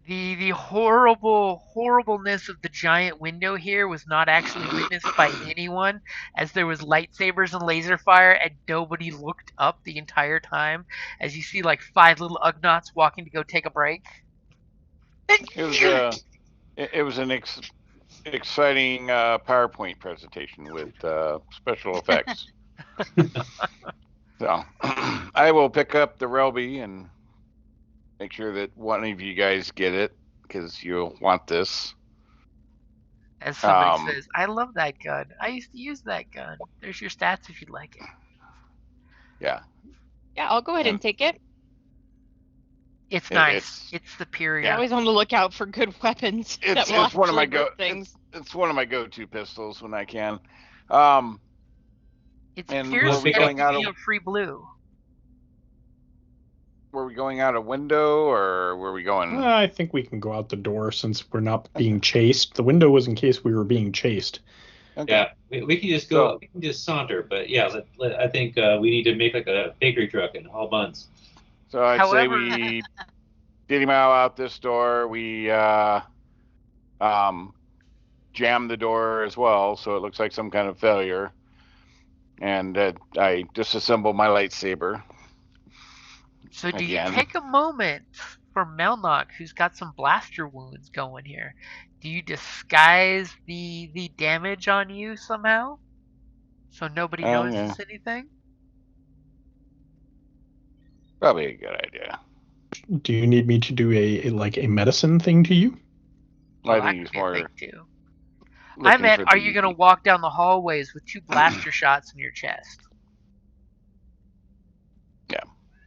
A: The horribleness of the giant window here was not actually witnessed by anyone, as there was lightsabers and laser fire, and nobody looked up the entire time, as you see 5 little Ugnaughts walking to go take a break.
F: It was an exciting PowerPoint presentation with special effects. So I will pick up the Relby and make sure that one of you guys get it, because you'll want this.
A: As somebody says, I love that gun. I used to use that gun. There's your stats if you'd like it.
F: Yeah.
G: Yeah, I'll go ahead and take it.
A: It's nice. It's superior.
G: I'm always on the lookout for good weapons.
F: It's one of my It's one of my go-to pistols when I can.
A: It's pierced and it's free blue.
F: Were we going out a window, or were we going?
B: I think we can go out the door since we're not being chased. The window was in case we were being chased.
E: Okay. Yeah, we can just go. We can just saunter, but yeah, I think we need to make a bakery truck and haul buns.
F: So I'd say we diddy mile out this door. We jam the door as well, so it looks like some kind of failure. And I disassemble my lightsaber.
A: So do you take a moment for Melnock, who's got some blaster wounds going here? Do you disguise the damage on you somehow, so nobody notices anything?
F: Probably a good idea.
B: Do you need me to do a medicine thing to you?
F: I think it's more.
A: I meant, are you going to walk down the hallways with 2 blaster shots in your chest?
F: Yeah.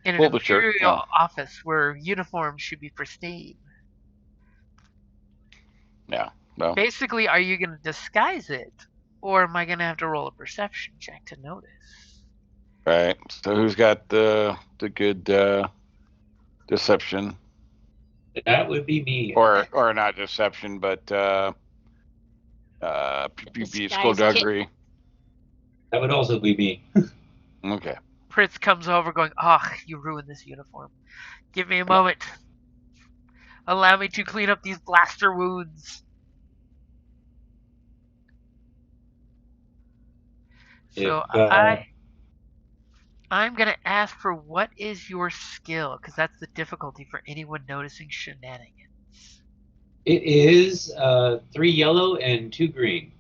A: In an Imperial office where uniforms should be pristine.
F: Yeah. No.
A: Basically, are you going to disguise it, or am I going to have to roll a perception check to notice?
F: Right. So who's got the good deception?
E: That would be me.
F: Or not deception, but skullduggery.
E: That would also be me.
F: Okay.
A: Pritz comes over going, you ruined this uniform. Give me a moment. Allow me to clean up these blaster wounds. So I'm going to ask for what is your skill, because that's the difficulty for anyone noticing shenanigans.
E: It is 3 yellow and 2 green.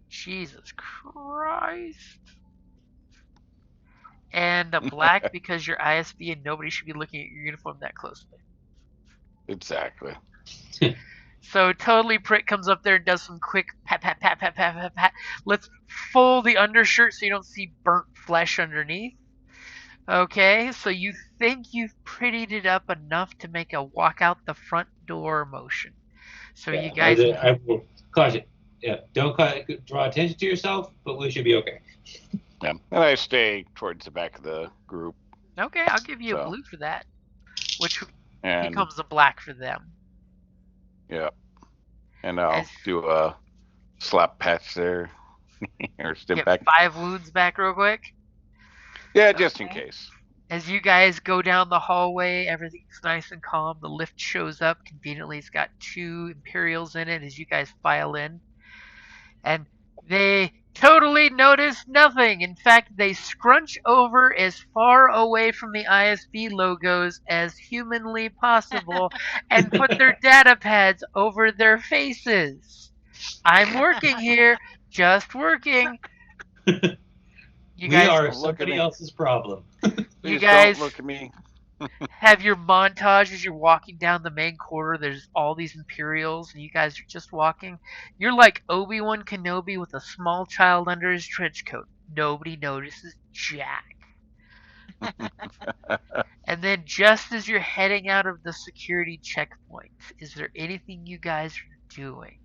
A: Jesus Christ. And a black because you're ISB and nobody should be looking at your uniform that closely.
F: Exactly.
A: So totally Prick comes up there and does some quick pat, pat, pat, pat, pat, pat, pat. Let's fold the undershirt so you don't see burnt flesh underneath. Okay, so you think you've prettied it up enough to make a walk out the front door motion. So you guys...
E: I will caution. Yeah, don't draw attention to yourself, but we should be okay.
F: Yeah, and I stay towards the back of the group.
A: Okay, I'll give you a blue for that, which becomes a black for them.
F: Yeah, and I'll do a slap patch there, or stim back.
A: 5 wounds back real quick.
F: Yeah, just in case.
A: As you guys go down the hallway, everything's nice and calm. The lift shows up conveniently. It's got 2 Imperials in it as you guys file in. And they totally notice nothing. In fact, they scrunch over as far away from the ISB logos as humanly possible and put their data pads over their faces. I'm working here, just working.
E: You guys, we are somebody else's problem.
A: You guys
F: don't look at me.
A: Have your montage as you're walking down the main corridor. There's all these Imperials, and you guys are just walking. You're like Obi-Wan Kenobi with a small child under his trench coat. Nobody notices jack. And then just as you're heading out of the security checkpoint, is there anything you guys are doing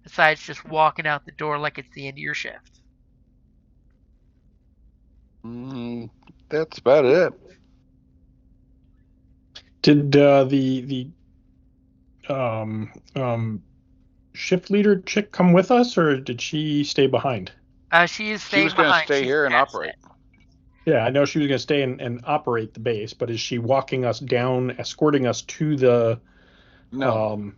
A: besides just walking out the door like it's the end of your shift?
F: That's about it.
B: Did the shift leader chick come with us, or did she stay behind?
A: She is staying behind.
F: She was going to stay here and operate.
B: Yeah, I know she was going to stay and operate the base, but is she walking us down, escorting us to the...
F: No.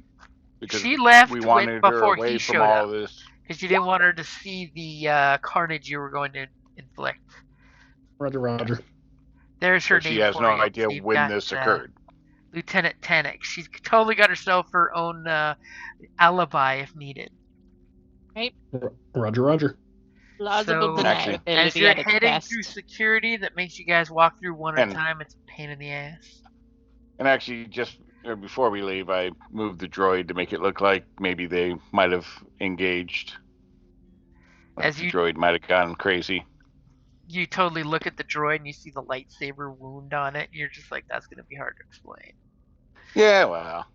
F: Because
A: she left
F: we wanted
A: before
F: her away
A: he
F: from
A: showed
F: all
A: up.
F: This.
A: Because you didn't want her to see the carnage you were going to inflict.
B: Roger.
A: There's her name.
F: She has no idea when this occurred.
A: Lieutenant Tannick. She's totally got herself her own alibi if needed.
G: Right.
B: Roger.
G: Plausible deniability.
A: As you're heading through security that makes you guys walk through one at a time, it's a pain in the ass.
F: And actually, just before we leave, I moved the droid to make it look like maybe they might have engaged. As the droid might have gone crazy.
A: You totally look at the droid and you see the lightsaber wound on it. And you're just like, that's going to be hard to explain.
F: Yeah, well.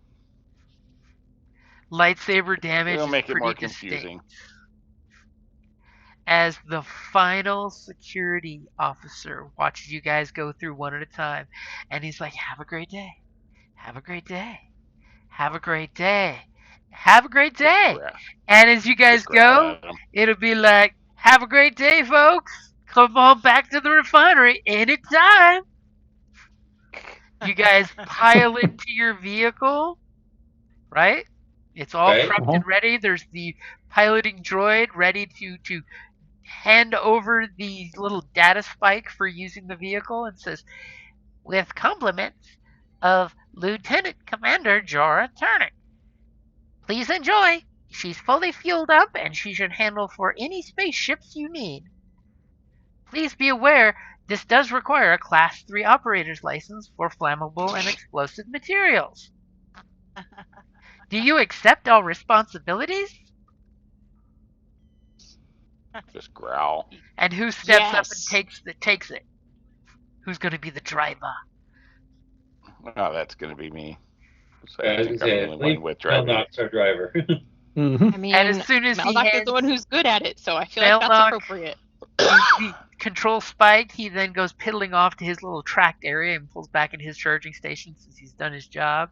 A: Lightsaber damage
F: It'll make
A: is
F: it more
A: distinct.
F: confusing.
A: As the final security officer watches you guys go through one at a time, and he's like, have a great day. Have a great day. Have a great day. Have a great day. And as you guys go, it'll be like, have a great day, folks. Come on back to the refinery anytime. You guys pile into your vehicle, right? It's all prepped and ready. There's the piloting droid ready to hand over the little data spike for using the vehicle and says, with compliments of Lieutenant Commander Jorah Turnick. Please enjoy. She's fully fueled up and she should handle for any spaceships you need. Please be aware, this does require a Class 3 operator's license for flammable and explosive materials. Do you accept all responsibilities?
F: Just growl.
A: And who steps up and takes it? Who's going to be the driver?
F: Oh, that's going to be me. So
E: I was going to say, Melnock's our driver.
G: I mean,
A: and as soon as
G: Melnock is the one who's good at it, so I feel like that's appropriate.
A: The control spiked, he then goes piddling off to his little tracked area and pulls back in his charging station since he's done his job.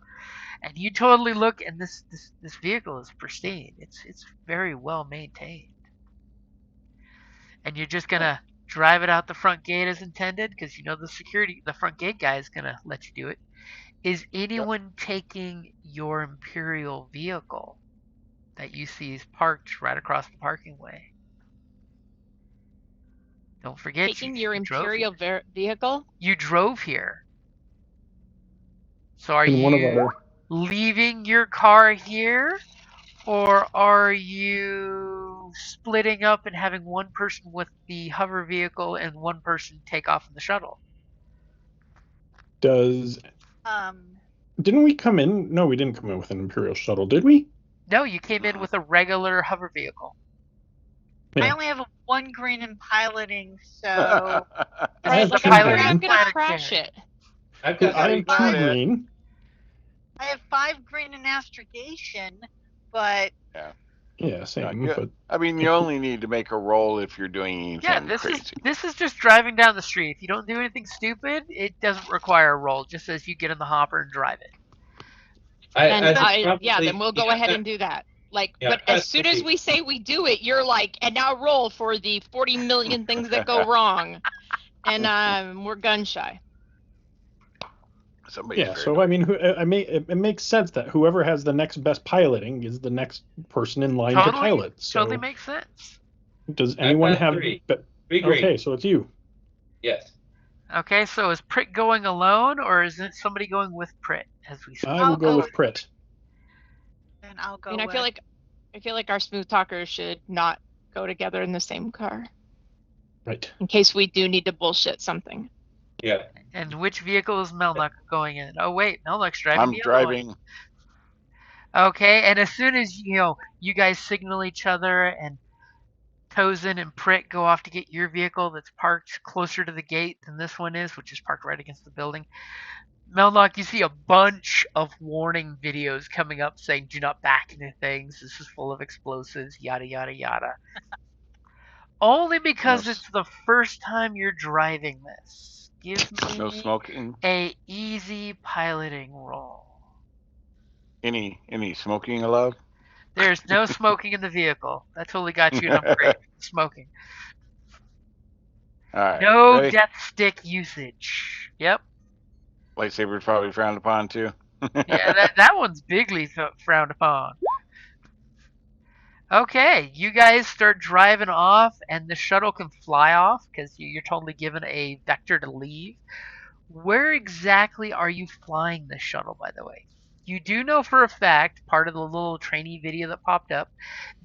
A: And you totally look, and this vehicle is pristine. It's very well maintained. And you're just gonna drive it out the front gate as intended, because you know the front gate guy is gonna let you do it. Is anyone taking your Imperial vehicle that you see is parked right across the parking way? Don't forget,
G: taking your Imperial vehicle?
A: You drove here. So are you leaving your car here? Or are you splitting up and having one person with the hover vehicle and one person take off in the shuttle?
B: Does Didn't we come in? No, we didn't come in with an Imperial shuttle, did we?
A: No, you came in with a regular hover vehicle.
C: Yeah. I only have one green in piloting, so
B: I have
A: the
B: two
A: pilot.
B: green.
G: I'm gonna crash it.
E: I've got
B: I am 2 green.
C: I have 5 green in astrogation, but
B: yeah, same. But
F: I mean, you only need to make a roll if you're doing anything crazy.
A: This is just driving down the street. If you don't do anything stupid, it doesn't require a roll. Just as you get in the hopper and drive it.
G: Then we'll go ahead and do that. But as soon as we say we do it, you're like, and now roll for the 40 million things that go wrong, and we're gun shy.
B: So I mean, it makes sense that whoever has the next best piloting is the next person in line to pilot. So
A: totally makes sense.
B: Does anyone have?
E: Three.
B: Okay, so it's you.
E: Yes.
A: Okay, so is Prit going alone, or is it somebody going with Prit as we speak?
B: I will go with Prit.
C: And I'll go.
G: I feel like our smooth talkers should not go together in the same car.
B: Right.
G: In case we do need to bullshit something.
E: Yeah.
A: And which vehicle is Melnuck going in? Oh wait, Melnuck's driving.
F: I'm driving.
A: Okay, and as soon as you guys signal each other, and Tozen and Prit go off to get your vehicle that's parked closer to the gate than this one is, which is parked right against the building. Melnuck, you see a bunch of warning videos coming up saying, "Do not back into things. This is full of explosives. Yada yada yada." Only because it's the first time you're driving this. Give me
F: no smoking.
A: A easy piloting roll.
F: Any smoking allowed?
A: There's no smoking in the vehicle. That totally got you an upgrade. Smoking.
F: All right.
A: No
F: ready?
A: death stick usage. Yep.
F: Lightsaber's probably frowned upon too.
A: Yeah, that one's bigly frowned upon. Okay, you guys start driving off, and the shuttle can fly off because you're totally given a vector to leave. Where exactly are you flying this shuttle, by the way? You do know for a fact, part of the little trainee video that popped up,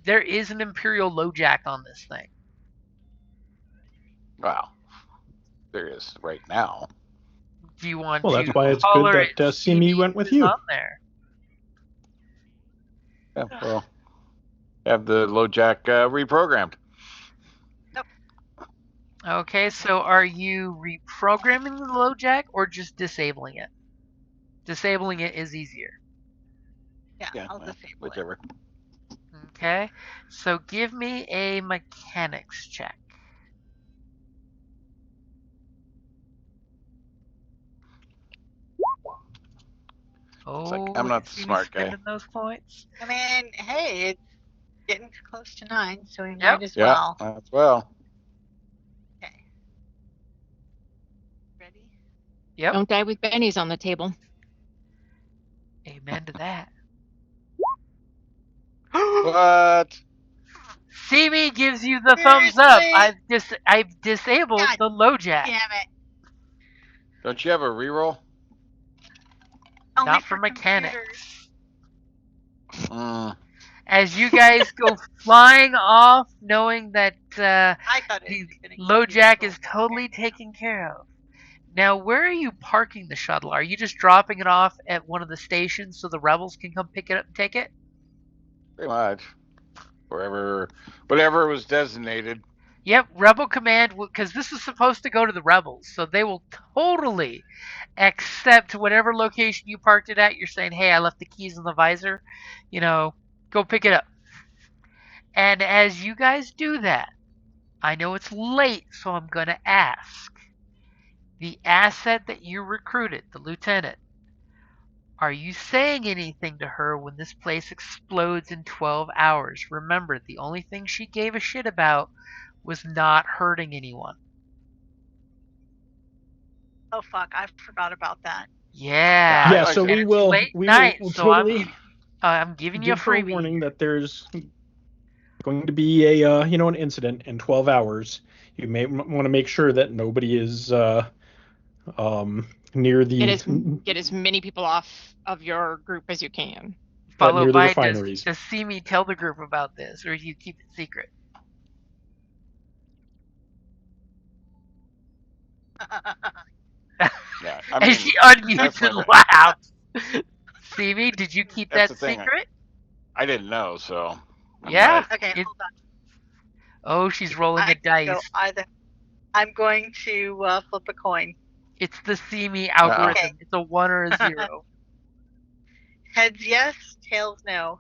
A: there is an Imperial LoJack on this thing.
F: Wow. There is right now.
A: Do you want
B: well,
A: to
B: that's why it's good that Simi went with you.
A: On there?
F: Yeah, well, have the LoJack reprogrammed.
C: Nope.
A: Okay, so are you reprogramming the LoJack or just disabling it? Disabling it is easier.
C: Yeah, I'll disable
F: whichever.
C: it.
A: Okay, so give me a mechanics check.
F: Like, I'm not the smart guy.
A: Those points.
C: I mean, hey, it's getting close to 9, so we might as well.
F: Yeah, as well.
C: Okay. Ready?
A: Yep.
G: Don't die with bennies on the table.
A: Amen to that.
F: What?
A: Simi gives you the thumbs up. I've disabled the LoJack.
C: Damn it.
F: Don't you have a reroll?
C: Only
A: Not for mechanics. As you guys go flying off, knowing that the LoJack is totally taken care of. Now, where are you parking the shuttle? Are you just dropping it off at one of the stations so the rebels can come pick it up and take it?
F: Pretty much. Whatever was designated.
A: Yep, Rebel Command, because this is supposed to go to the rebels, so they will totally accept whatever location you parked it at. You're saying, hey, I left the keys in the visor. Go pick it up. And as you guys do that, I know it's late, so I'm going to ask. The asset that you recruited, the lieutenant, are you saying anything to her when this place explodes in 12 hours? Remember, the only thing she gave a shit about was not hurting anyone.
C: Oh fuck, I forgot about that.
A: Yeah.
B: Yeah, so we will totally
A: I'm giving you a freebie
B: warning that there's going to be a an incident in 12 hours. You may want to make sure that nobody is near the
G: get as many people off of your group as you can.
A: Followed by
B: refineries.
A: Does Simi tell the group about this, or do you keep it secret?
F: Yeah,
A: and she unmutes and laughs. See me? Did you keep that secret?
F: I didn't know, so.
A: Yeah.
C: Okay, hold on.
A: Oh, she's rolling a dice.
C: I'm going to flip a coin.
A: It's the see me algorithm. Okay. It's a 1 or a 0.
C: Heads yes, tails no.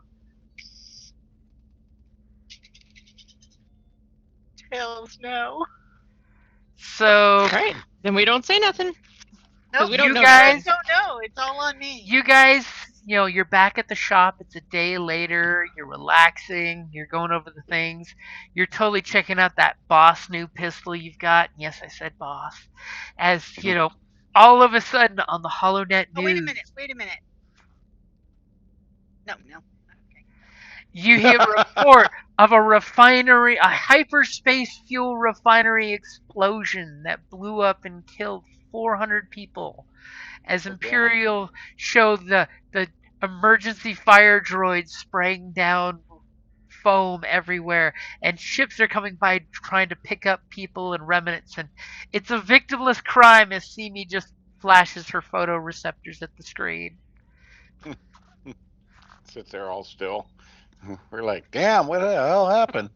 C: Tails no.
A: So.
G: Alright, then we don't say nothing.
C: Nope,
G: we don't know.
C: You guys don't know. It's all on me.
A: You guys, you're back at the shop. It's a day later. You're relaxing. You're going over the things. You're totally checking out that boss new pistol you've got. Yes, I said boss. As, all of a sudden on the HoloNet news.
C: Oh, wait a minute. No. Okay.
A: You hear a report of a refinery, a hyperspace fuel refinery explosion that blew up and killed 400 people. As Imperial showed the emergency fire droids spraying down foam everywhere, and ships are coming by trying to pick up people and remnants, and it's a victimless crime as Simi just flashes her photoreceptors at the screen.
F: Sits there all still. We're like, damn, what the hell happened?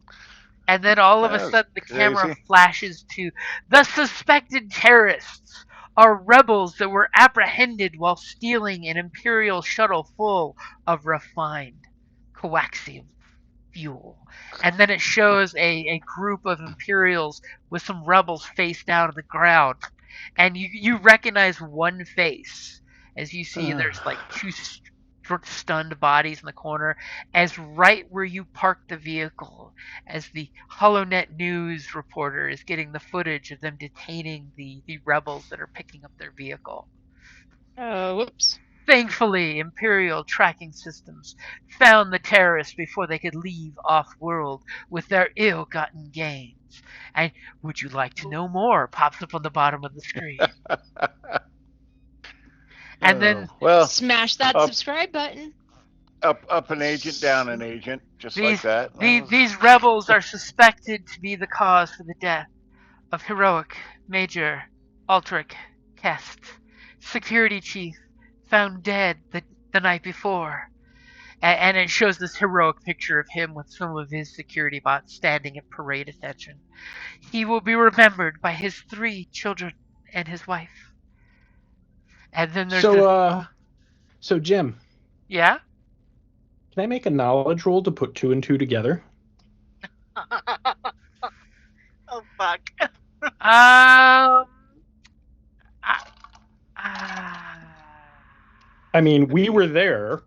A: And then all of a sudden the camera flashes to the suspected terrorists are rebels that were apprehended while stealing an Imperial shuttle full of refined coaxium fuel. And then it shows a group of Imperials with some rebels face down on the ground. And you recognize one face. As you see, there's like 2 stunned bodies in the corner, as right where you parked the vehicle, as the HoloNet news reporter is getting the footage of them detaining the rebels that are picking up their vehicle.
G: Whoops.
A: Thankfully, Imperial tracking systems found the terrorists before they could leave off-world with their ill-gotten gains. And would you like to know more? Pops up on the bottom of the screen. And then
G: smash that subscribe button.
F: Up an agent, down an agent, just like that.
A: These rebels are suspected to be the cause for the death of heroic Major Altric Kest, security chief, found dead the night before. And it shows this heroic picture of him with some of his security bots standing at parade attention. He will be remembered by his 3 children and his wife. And then there's
B: So Jim.
A: Yeah?
B: Can I make a knowledge roll to put 2 and 2 together?
C: Oh fuck.
B: I mean, we were there.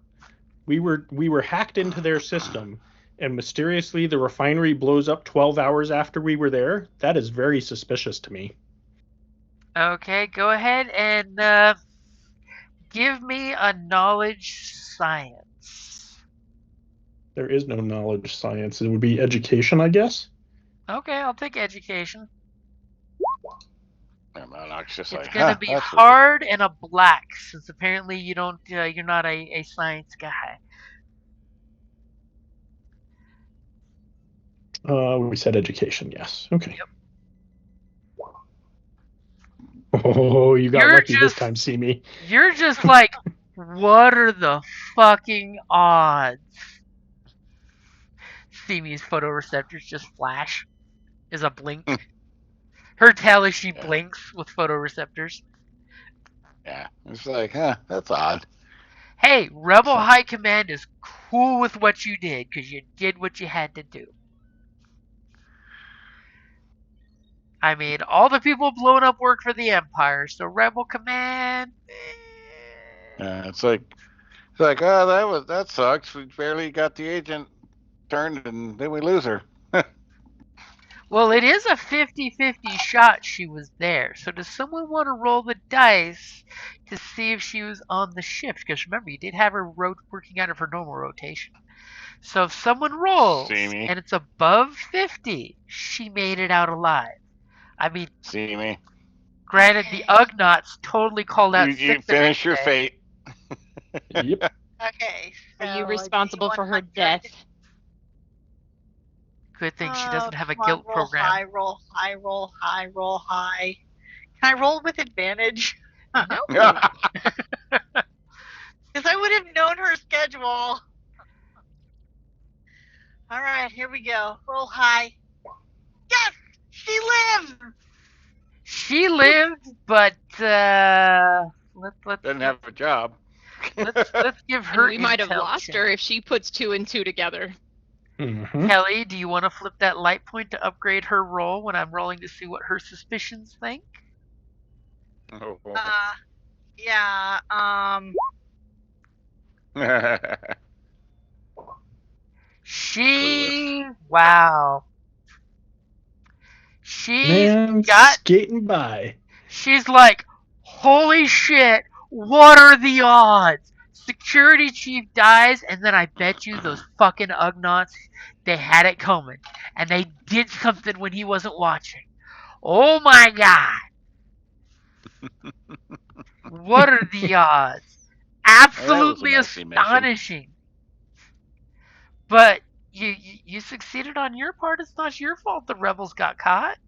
B: We were hacked into their system, and mysteriously the refinery blows up 12 hours after we were there. That is very suspicious to me.
A: Okay, go ahead and give me a knowledge science.
B: There is no knowledge science. It would be education, I guess.
A: Okay, I'll take education.
F: It's
A: going to be hard and a black, since apparently you're not a science guy.
B: We said education, yes. Okay.
A: Yep.
B: Oh, you got lucky this time, see me.
A: You're just like, what are the fucking odds? See me's photoreceptors just flash. Is a blink. Her tail is she blinks with photoreceptors.
F: Yeah, it's like, that's odd.
A: Hey, Rebel High Command is cool with what you did, because you did what you had to do. I mean, all the people blowing up work for the Empire, so Rebel Command.
F: Yeah, it's like, oh, that sucks. We barely got the agent turned, and then we lose her.
A: Well, it is a 50-50 shot she was there. So does someone want to roll the dice to see if she was on the ship? Because remember, you did have her working out of her normal rotation. So if someone rolls and it's above 50, she made it out alive. I mean,
F: see me.
A: Granted, the Ugnaughts totally called out.
F: You finish your fate.
B: Yep.
C: Okay. So
G: are you responsible for her death?
A: Good thing she doesn't have a guilt program.
C: High, roll high. Can I roll with advantage?
A: No.
C: Here we go. Roll high. Yes, she lived.
A: She lived, but let's
F: doesn't have a job.
A: let's give her.
G: And we might have lost her if she puts 2 and 2 together.
B: Mm-hmm.
A: Kelly, do you want to flip that light point to upgrade her roll when I'm rolling to see what her suspicions think?
F: Oh.
C: Yeah.
A: Wow. She's
B: skating by.
A: She's like, holy shit, what are the odds? Security chief dies, and then I bet you those fucking Ugnaughts, they had it coming. And they did something when he wasn't watching. Oh my god. What are the odds? Absolutely astonishing. But you succeeded on your part. It's not your fault the rebels got caught.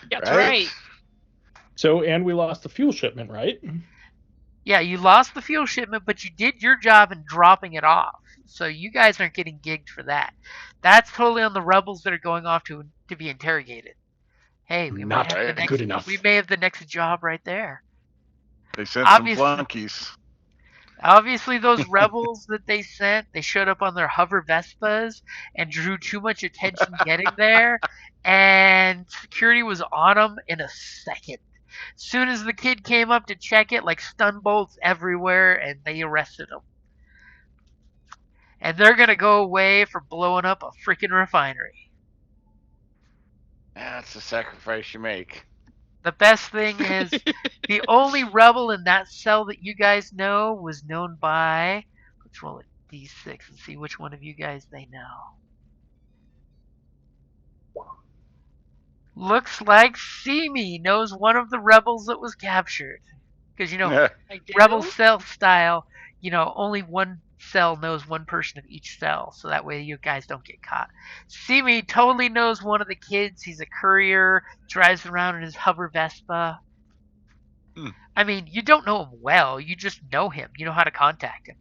G: That's right.
B: So, and we lost the fuel shipment, right?
A: Yeah, you lost the fuel shipment, but you did your job in dropping it off. So you guys aren't getting gigged for that. That's totally on the rebels that are going off to be interrogated. Hey, we
B: Not
A: might have the next,
B: good enough.
A: We may have the next job right there.
F: They sent some flunkies.
A: Obviously, those rebels that they sent, they showed up on their hover Vespas and drew too much attention getting there, and security was on them in a second. Soon as the kid came up to check it, like stun bolts everywhere, and they arrested him. And they're gonna go away for blowing up a freaking refinery.
F: That's the sacrifice you make.
A: The best thing is, the only rebel in that cell that you guys know was known by... Let's roll a d6 and see which one of you guys they know. Looks like Simi knows one of the rebels that was captured. Because, rebel cell style, only one cell knows one person of each cell, so that way you guys don't get caught. Simi totally knows one of the kids. He's a courier, drives around in his hover Vespa. I mean, you don't know him well, you just know him. You know how to contact him.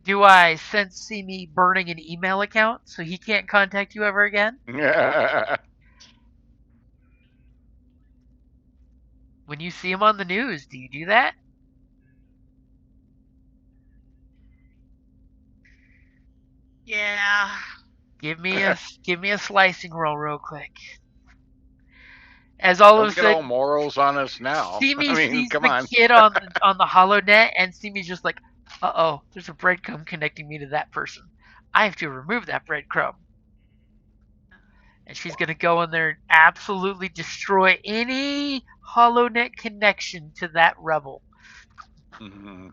A: Do I send Simi burning an email account so he can't contact you ever again? When you see him on the news, do you do that?
C: Yeah.
A: Give me a slicing roll real quick. As all of a sudden,
F: get all morals on us now.
A: Simi sees the kid on the HoloNet, and Simi's just like, uh-oh, there's a breadcrumb connecting me to that person. I have to remove that breadcrumb. And she's going to go in there and absolutely destroy any HoloNet connection to that rebel.
F: Mm-hmm.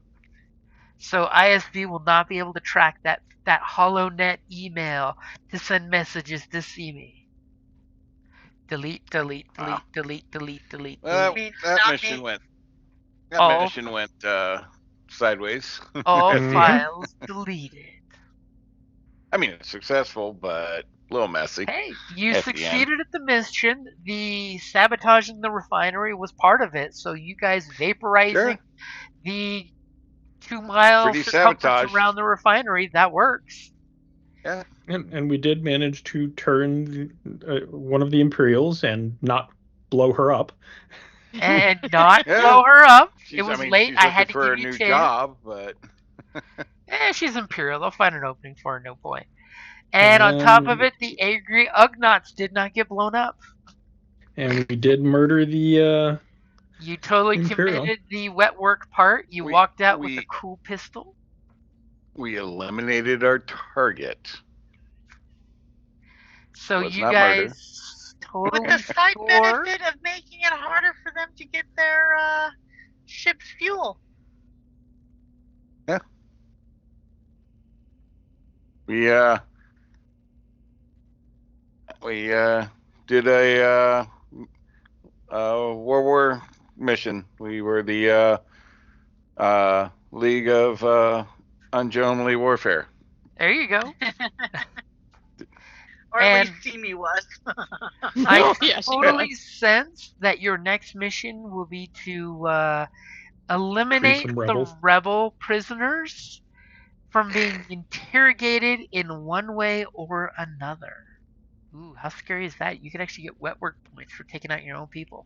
A: So ISB will not be able to track that HoloNet email to send messages to Simi. Delete.
F: Well,
C: that
F: mission went sideways.
A: All files deleted.
F: I mean, it's successful, but a little messy.
A: Hey, you succeeded at the mission. The sabotaging the refinery was part of it, so you guys vaporizing the 2-mile circumference around the refinery, that works.
F: Yeah.
B: And we did manage to turn one of the Imperials and not blow her up.
A: And not blow her up. It was late.
F: She's
A: I had to
F: for
A: give
F: a
A: you
F: new
A: 10.
F: job, but
A: she's Imperial. They'll find an opening for her, no point. And on top of it, the angry Ugnaughts did not get blown up.
B: And we did murder the
A: You totally
B: Imperial.
A: committed the wet work part. You walked out with a cool pistol.
F: We eliminated our target.
A: So you guys totally
C: with the side benefit of making it harder for them to get their ship's fuel.
F: Yeah. We did a World War mission. We were the League of Ungentlemanly Warfare.
A: There you go.
C: Or at least Simi was.
A: I totally sense that your next mission will be to eliminate the rebel prisoners from being interrogated in one way or another. Ooh, how scary is that? You could actually get wet work points for taking out your own people.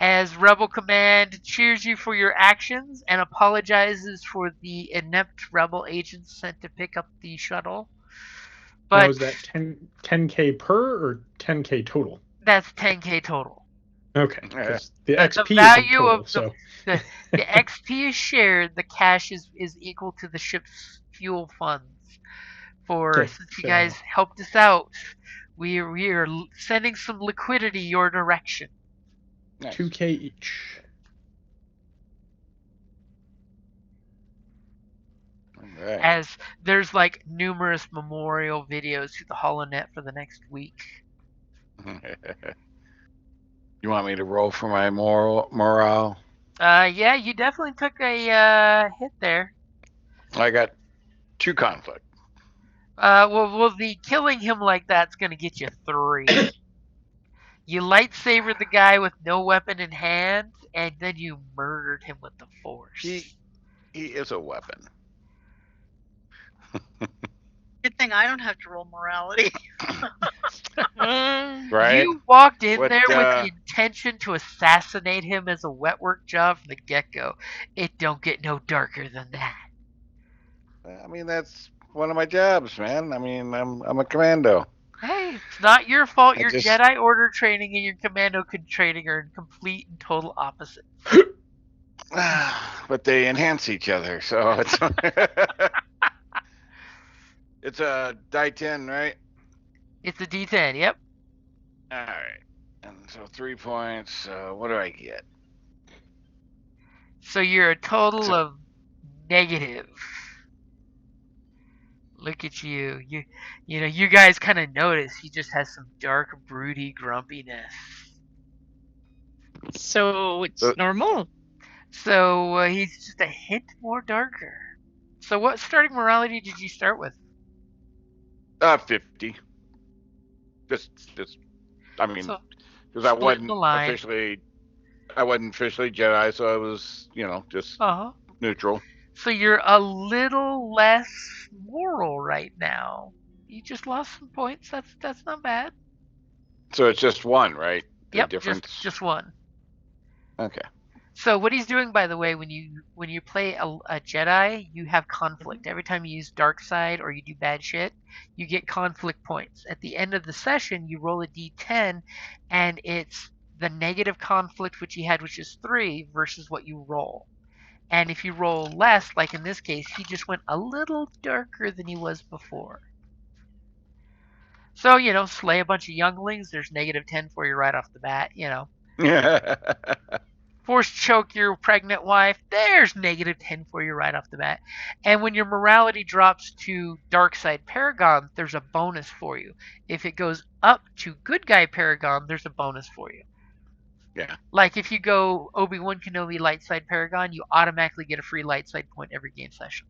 A: As Rebel Command cheers you for your actions and apologizes for the inept Rebel agents sent to pick up the shuttle. But
B: now, is that 10K per or 10K total?
A: That's 10K total.
B: Okay, because the XP
A: the value
B: is total,
A: of the XP is shared. The cash is equal to the ship's fuel funds. Since you guys helped us out, we are sending some liquidity your direction.
B: Nice. 2K each.
F: Right.
A: As there's like numerous memorial videos through the HoloNet for the next week.
F: You want me to roll for my morale?
A: Yeah, you definitely took a hit there.
F: I got 2 conflict.
A: Well, the killing him like that's gonna get you 3. You lightsabered the guy with no weapon in hand, and then you murdered him with the Force.
F: He is a weapon.
C: Good thing I don't have to roll morality.
F: Right?
A: You walked in there with the intention to assassinate him as a wet work job from the get-go. It don't get no darker than that.
F: I mean, that's one of my jobs, man. I mean, I'm a commando.
A: Hey, it's not your fault. Your Jedi Order training and your commando training are in complete and total opposites.
F: But they enhance each other, so it's it's a die 10, right?
A: It's a D10, yep.
F: All right, and so 3 points. What do I get?
A: So you're a total of negative. Look at you. You know, you guys kind of notice he just has some dark, broody grumpiness.
G: So it's normal.
A: So he's just a hint more darker. So what starting morality did you start with?
F: 50. Just I mean, because I wasn't officially Jedi, so I was, just neutral.
A: So you're a little less moral right now. You just lost some points. That's not bad.
F: So it's just 1, right?
A: Yep, just 1.
F: Okay.
A: So what he's doing, by the way, when you play a Jedi, you have conflict. Every time you use dark side or you do bad shit, you get conflict points. At the end of the session, you roll a d10, and it's the negative conflict which he had, which is 3, versus what you roll. And if you roll less, like in this case, he just went a little darker than he was before. So, slay a bunch of younglings, there's -10 for you right off the bat, Force choke your pregnant wife, there's -10 for you right off the bat. And when your morality drops to dark side Paragon, there's a bonus for you. If it goes up to good guy Paragon, there's a bonus for you.
F: Yeah.
A: Like if you go Obi-Wan Kenobi light side Paragon, you automatically get a free light side point every game session.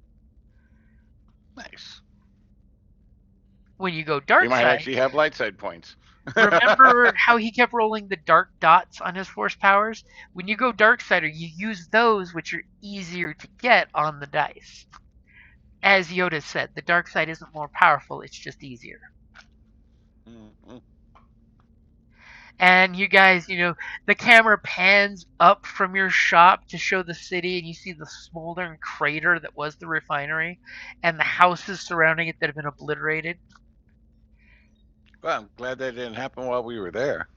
F: Nice.
A: When you go dark side,
F: you might actually have light side points.
A: Remember how he kept rolling the dark dots on his force powers? When you go dark sider, you use those, which are easier to get on the dice. As Yoda said, the dark side isn't more powerful, it's just easier.
F: Mm-hmm.
A: And you guys, the camera pans up from your shop to show the city, and you see the smoldering crater that was the refinery, and the houses surrounding it that have been obliterated.
F: Well, I'm glad that didn't happen while we were there.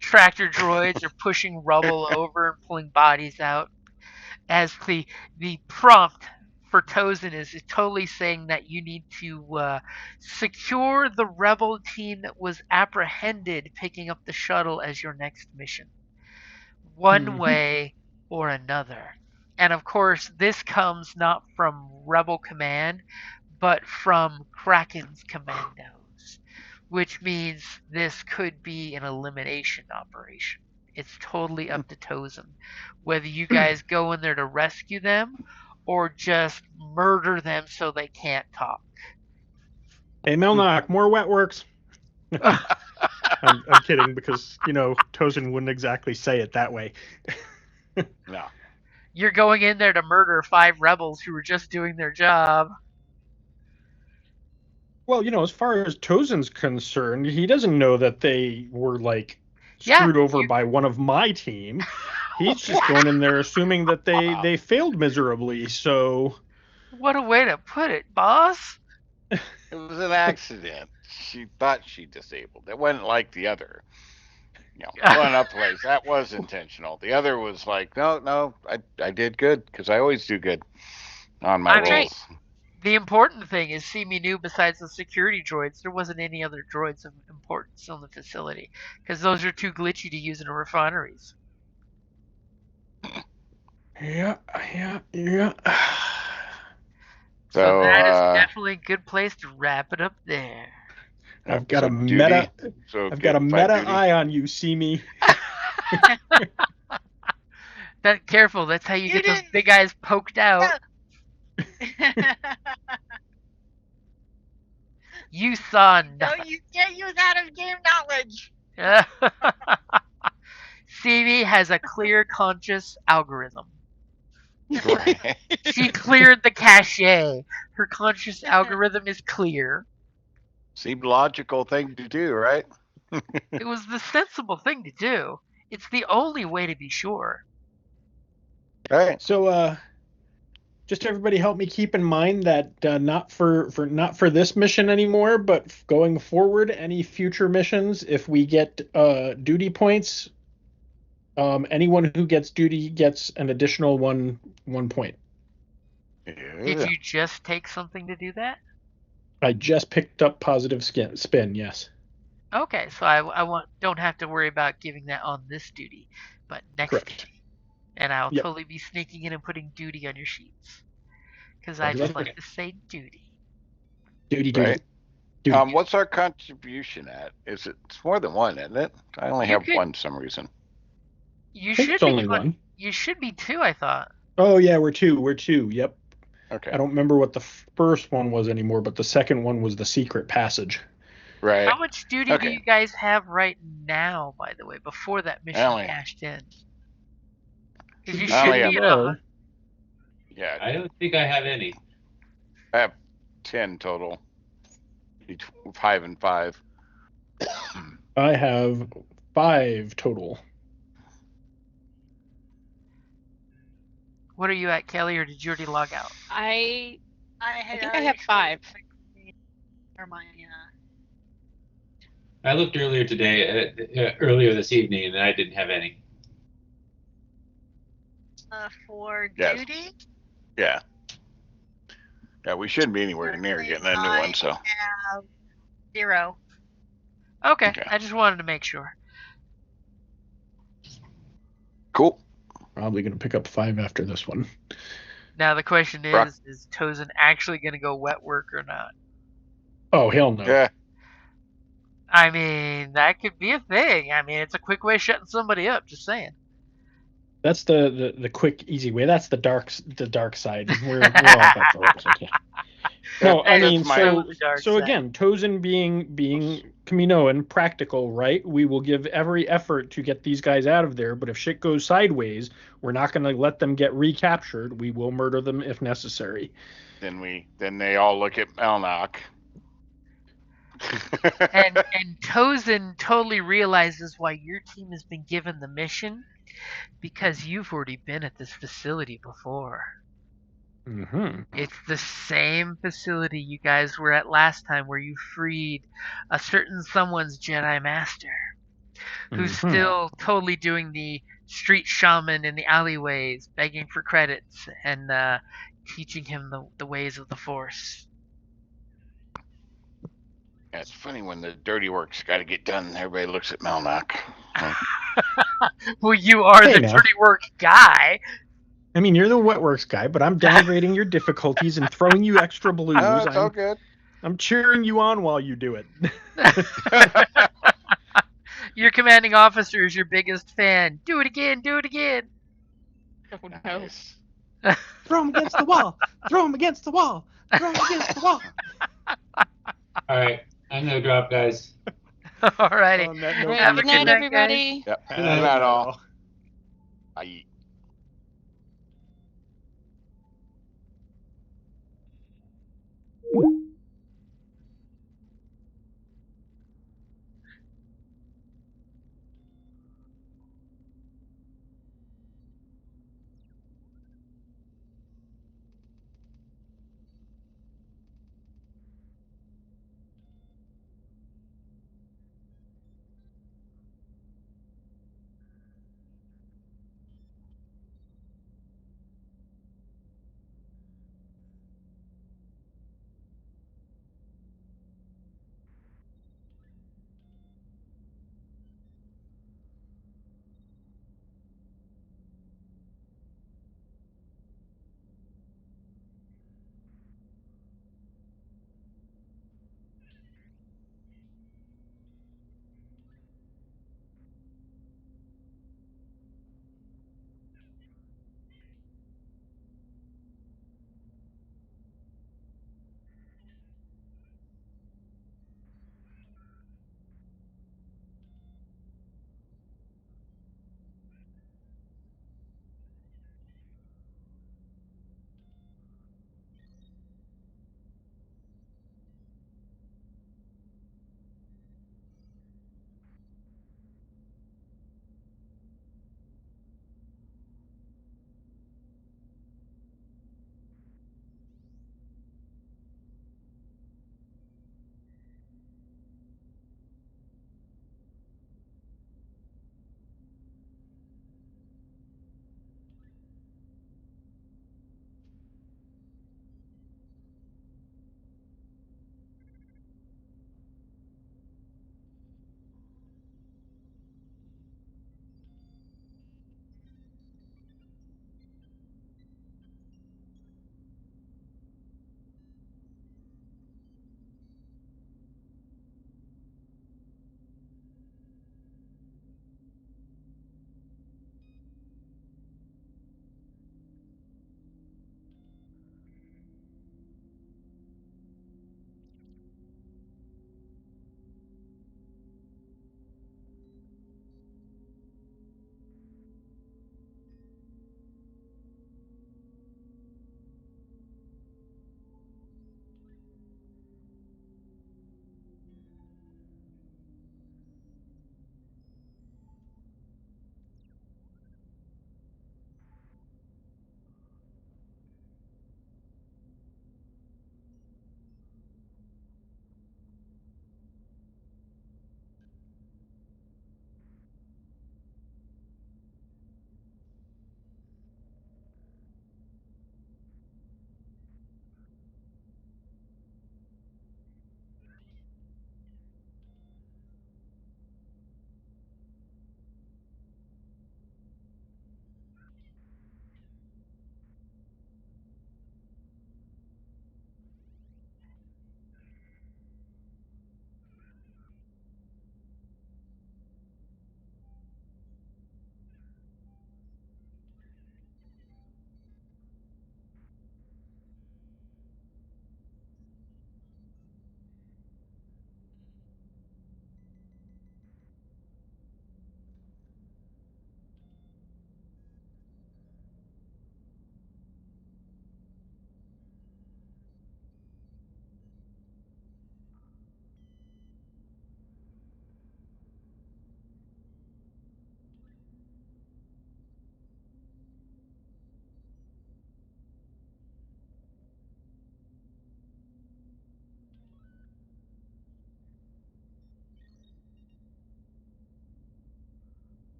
A: Tractor droids are pushing rubble over and pulling bodies out. As the prompt for Tozin is totally saying that you need to secure the rebel team that was apprehended picking up the shuttle as your next mission. One way or another. And of course, this comes not from Rebel Command, but from Kraken's commandos, which means this could be an elimination operation. It's totally up to Tozin whether you guys go in there to rescue them or just murder them so they can't talk.
B: Hey, Melnock, more wet works. I'm kidding, because Tozin wouldn't exactly say it that way.
F: No.
A: You're going in there to murder 5 rebels who were just doing their job.
B: Well, as far as Tozen's concerned, he doesn't know that they were screwed over by one of my team. He's just going in there assuming that they failed miserably. So,
A: what a way to put it, boss.
F: It was an accident. She thought she disabled. It wasn't like the other. Blowing up place, that was intentional. The other was like, no, I did good because I always do good on my rolls. Right.
A: The important thing is Simi knew besides the security droids, there wasn't any other droids of importance on the facility because those are too glitchy to use in refineries.
B: Yeah.
A: So that is definitely a good place to wrap it up there.
B: I've got a meta. I've got a meta eye on you, Simi.
A: Careful, that's how you get those big eyes poked out. You saw nothing.
C: No, you can't use out of game knowledge.
A: Simi has a clear conscious algorithm. Right. She cleared the cache. Her conscious algorithm is clear.
F: Seemed logical thing to do, right?
A: It was the sensible thing to do. It's the only way to be sure.
F: Right.
B: So, just everybody help me keep in mind that not for this mission anymore, but going forward, any future missions, if we get duty points, anyone who gets duty gets an additional one point.
F: Yeah.
A: Did you just take something to do that?
B: I just picked up positive spin, yes.
A: Okay, so I don't have to worry about giving that on this duty, but next duty. And I'll totally be sneaking in and putting duty on your sheets. Because I just like to say duty.
B: Duty.
F: Right. Duty. What's our contribution at? It's more than one, isn't it? I only have one for some reason.
A: You should be only one. You should be 2, I thought.
B: Oh yeah, we're 2. Yep.
F: Okay.
B: I don't remember what the first one was anymore, but the second one was the secret passage.
F: Right.
A: How much duty do you guys have right now, by the way, before that mission cashed in? Because you should be at
F: Yeah.
E: I don't think I have any.
F: I have 10 total. 5 and 5.
B: I have 5 total.
A: What are you at, Kelly, or did you already log out?
G: I think I have 5.
E: I looked earlier today, earlier this evening, and I didn't have any.
C: For duty?
F: Yeah. Yeah, we shouldn't be anywhere near getting a new one, so.
C: I have 0.
A: Okay, I just wanted to make sure.
F: Cool.
B: Probably going to pick up 5 after this one.
A: Now the question is Tozen actually going to go wet work or not?
B: Oh, hell no.
F: Yeah.
A: I mean, that could be a thing. I mean, it's a quick way of shutting somebody up, just saying.
B: That's the quick, easy way. That's the dark side. We're all about dark. Okay. No, I mean, so again, Tozen being Kaminoan, practical, right? We will give every effort to get these guys out of there, but if shit goes sideways, we're not going to let them get recaptured. We will murder them if necessary.
F: Then they all look at Melnock.
A: and Tozen totally realizes why your team has been given the mission, because you've already been at this facility before.
B: Mm-hmm.
A: It's the same facility you guys were at last time, where you freed a certain someone's Jedi Master, who's still totally doing the street shaman in the alleyways, begging for credits and teaching him the ways of the Force.
F: Yeah, it's funny when the dirty work's got to get done, everybody looks at Melnock.
A: Well, you are the dirty work guy.
B: I mean, you're the wet works guy, but I'm downgrading your difficulties and throwing you extra blues.
F: No, it's all good.
B: I'm cheering you on while you do it.
A: Your commanding officer is your biggest fan. Do it again. Do it again.
G: Oh, no.
F: Nice.
B: Throw him against the wall. Throw him against the wall. Throw him against the wall.
E: All right. I'm going to drop, guys.
A: All righty.
G: Good night, everybody.
F: Yep. Good night, all. Bye.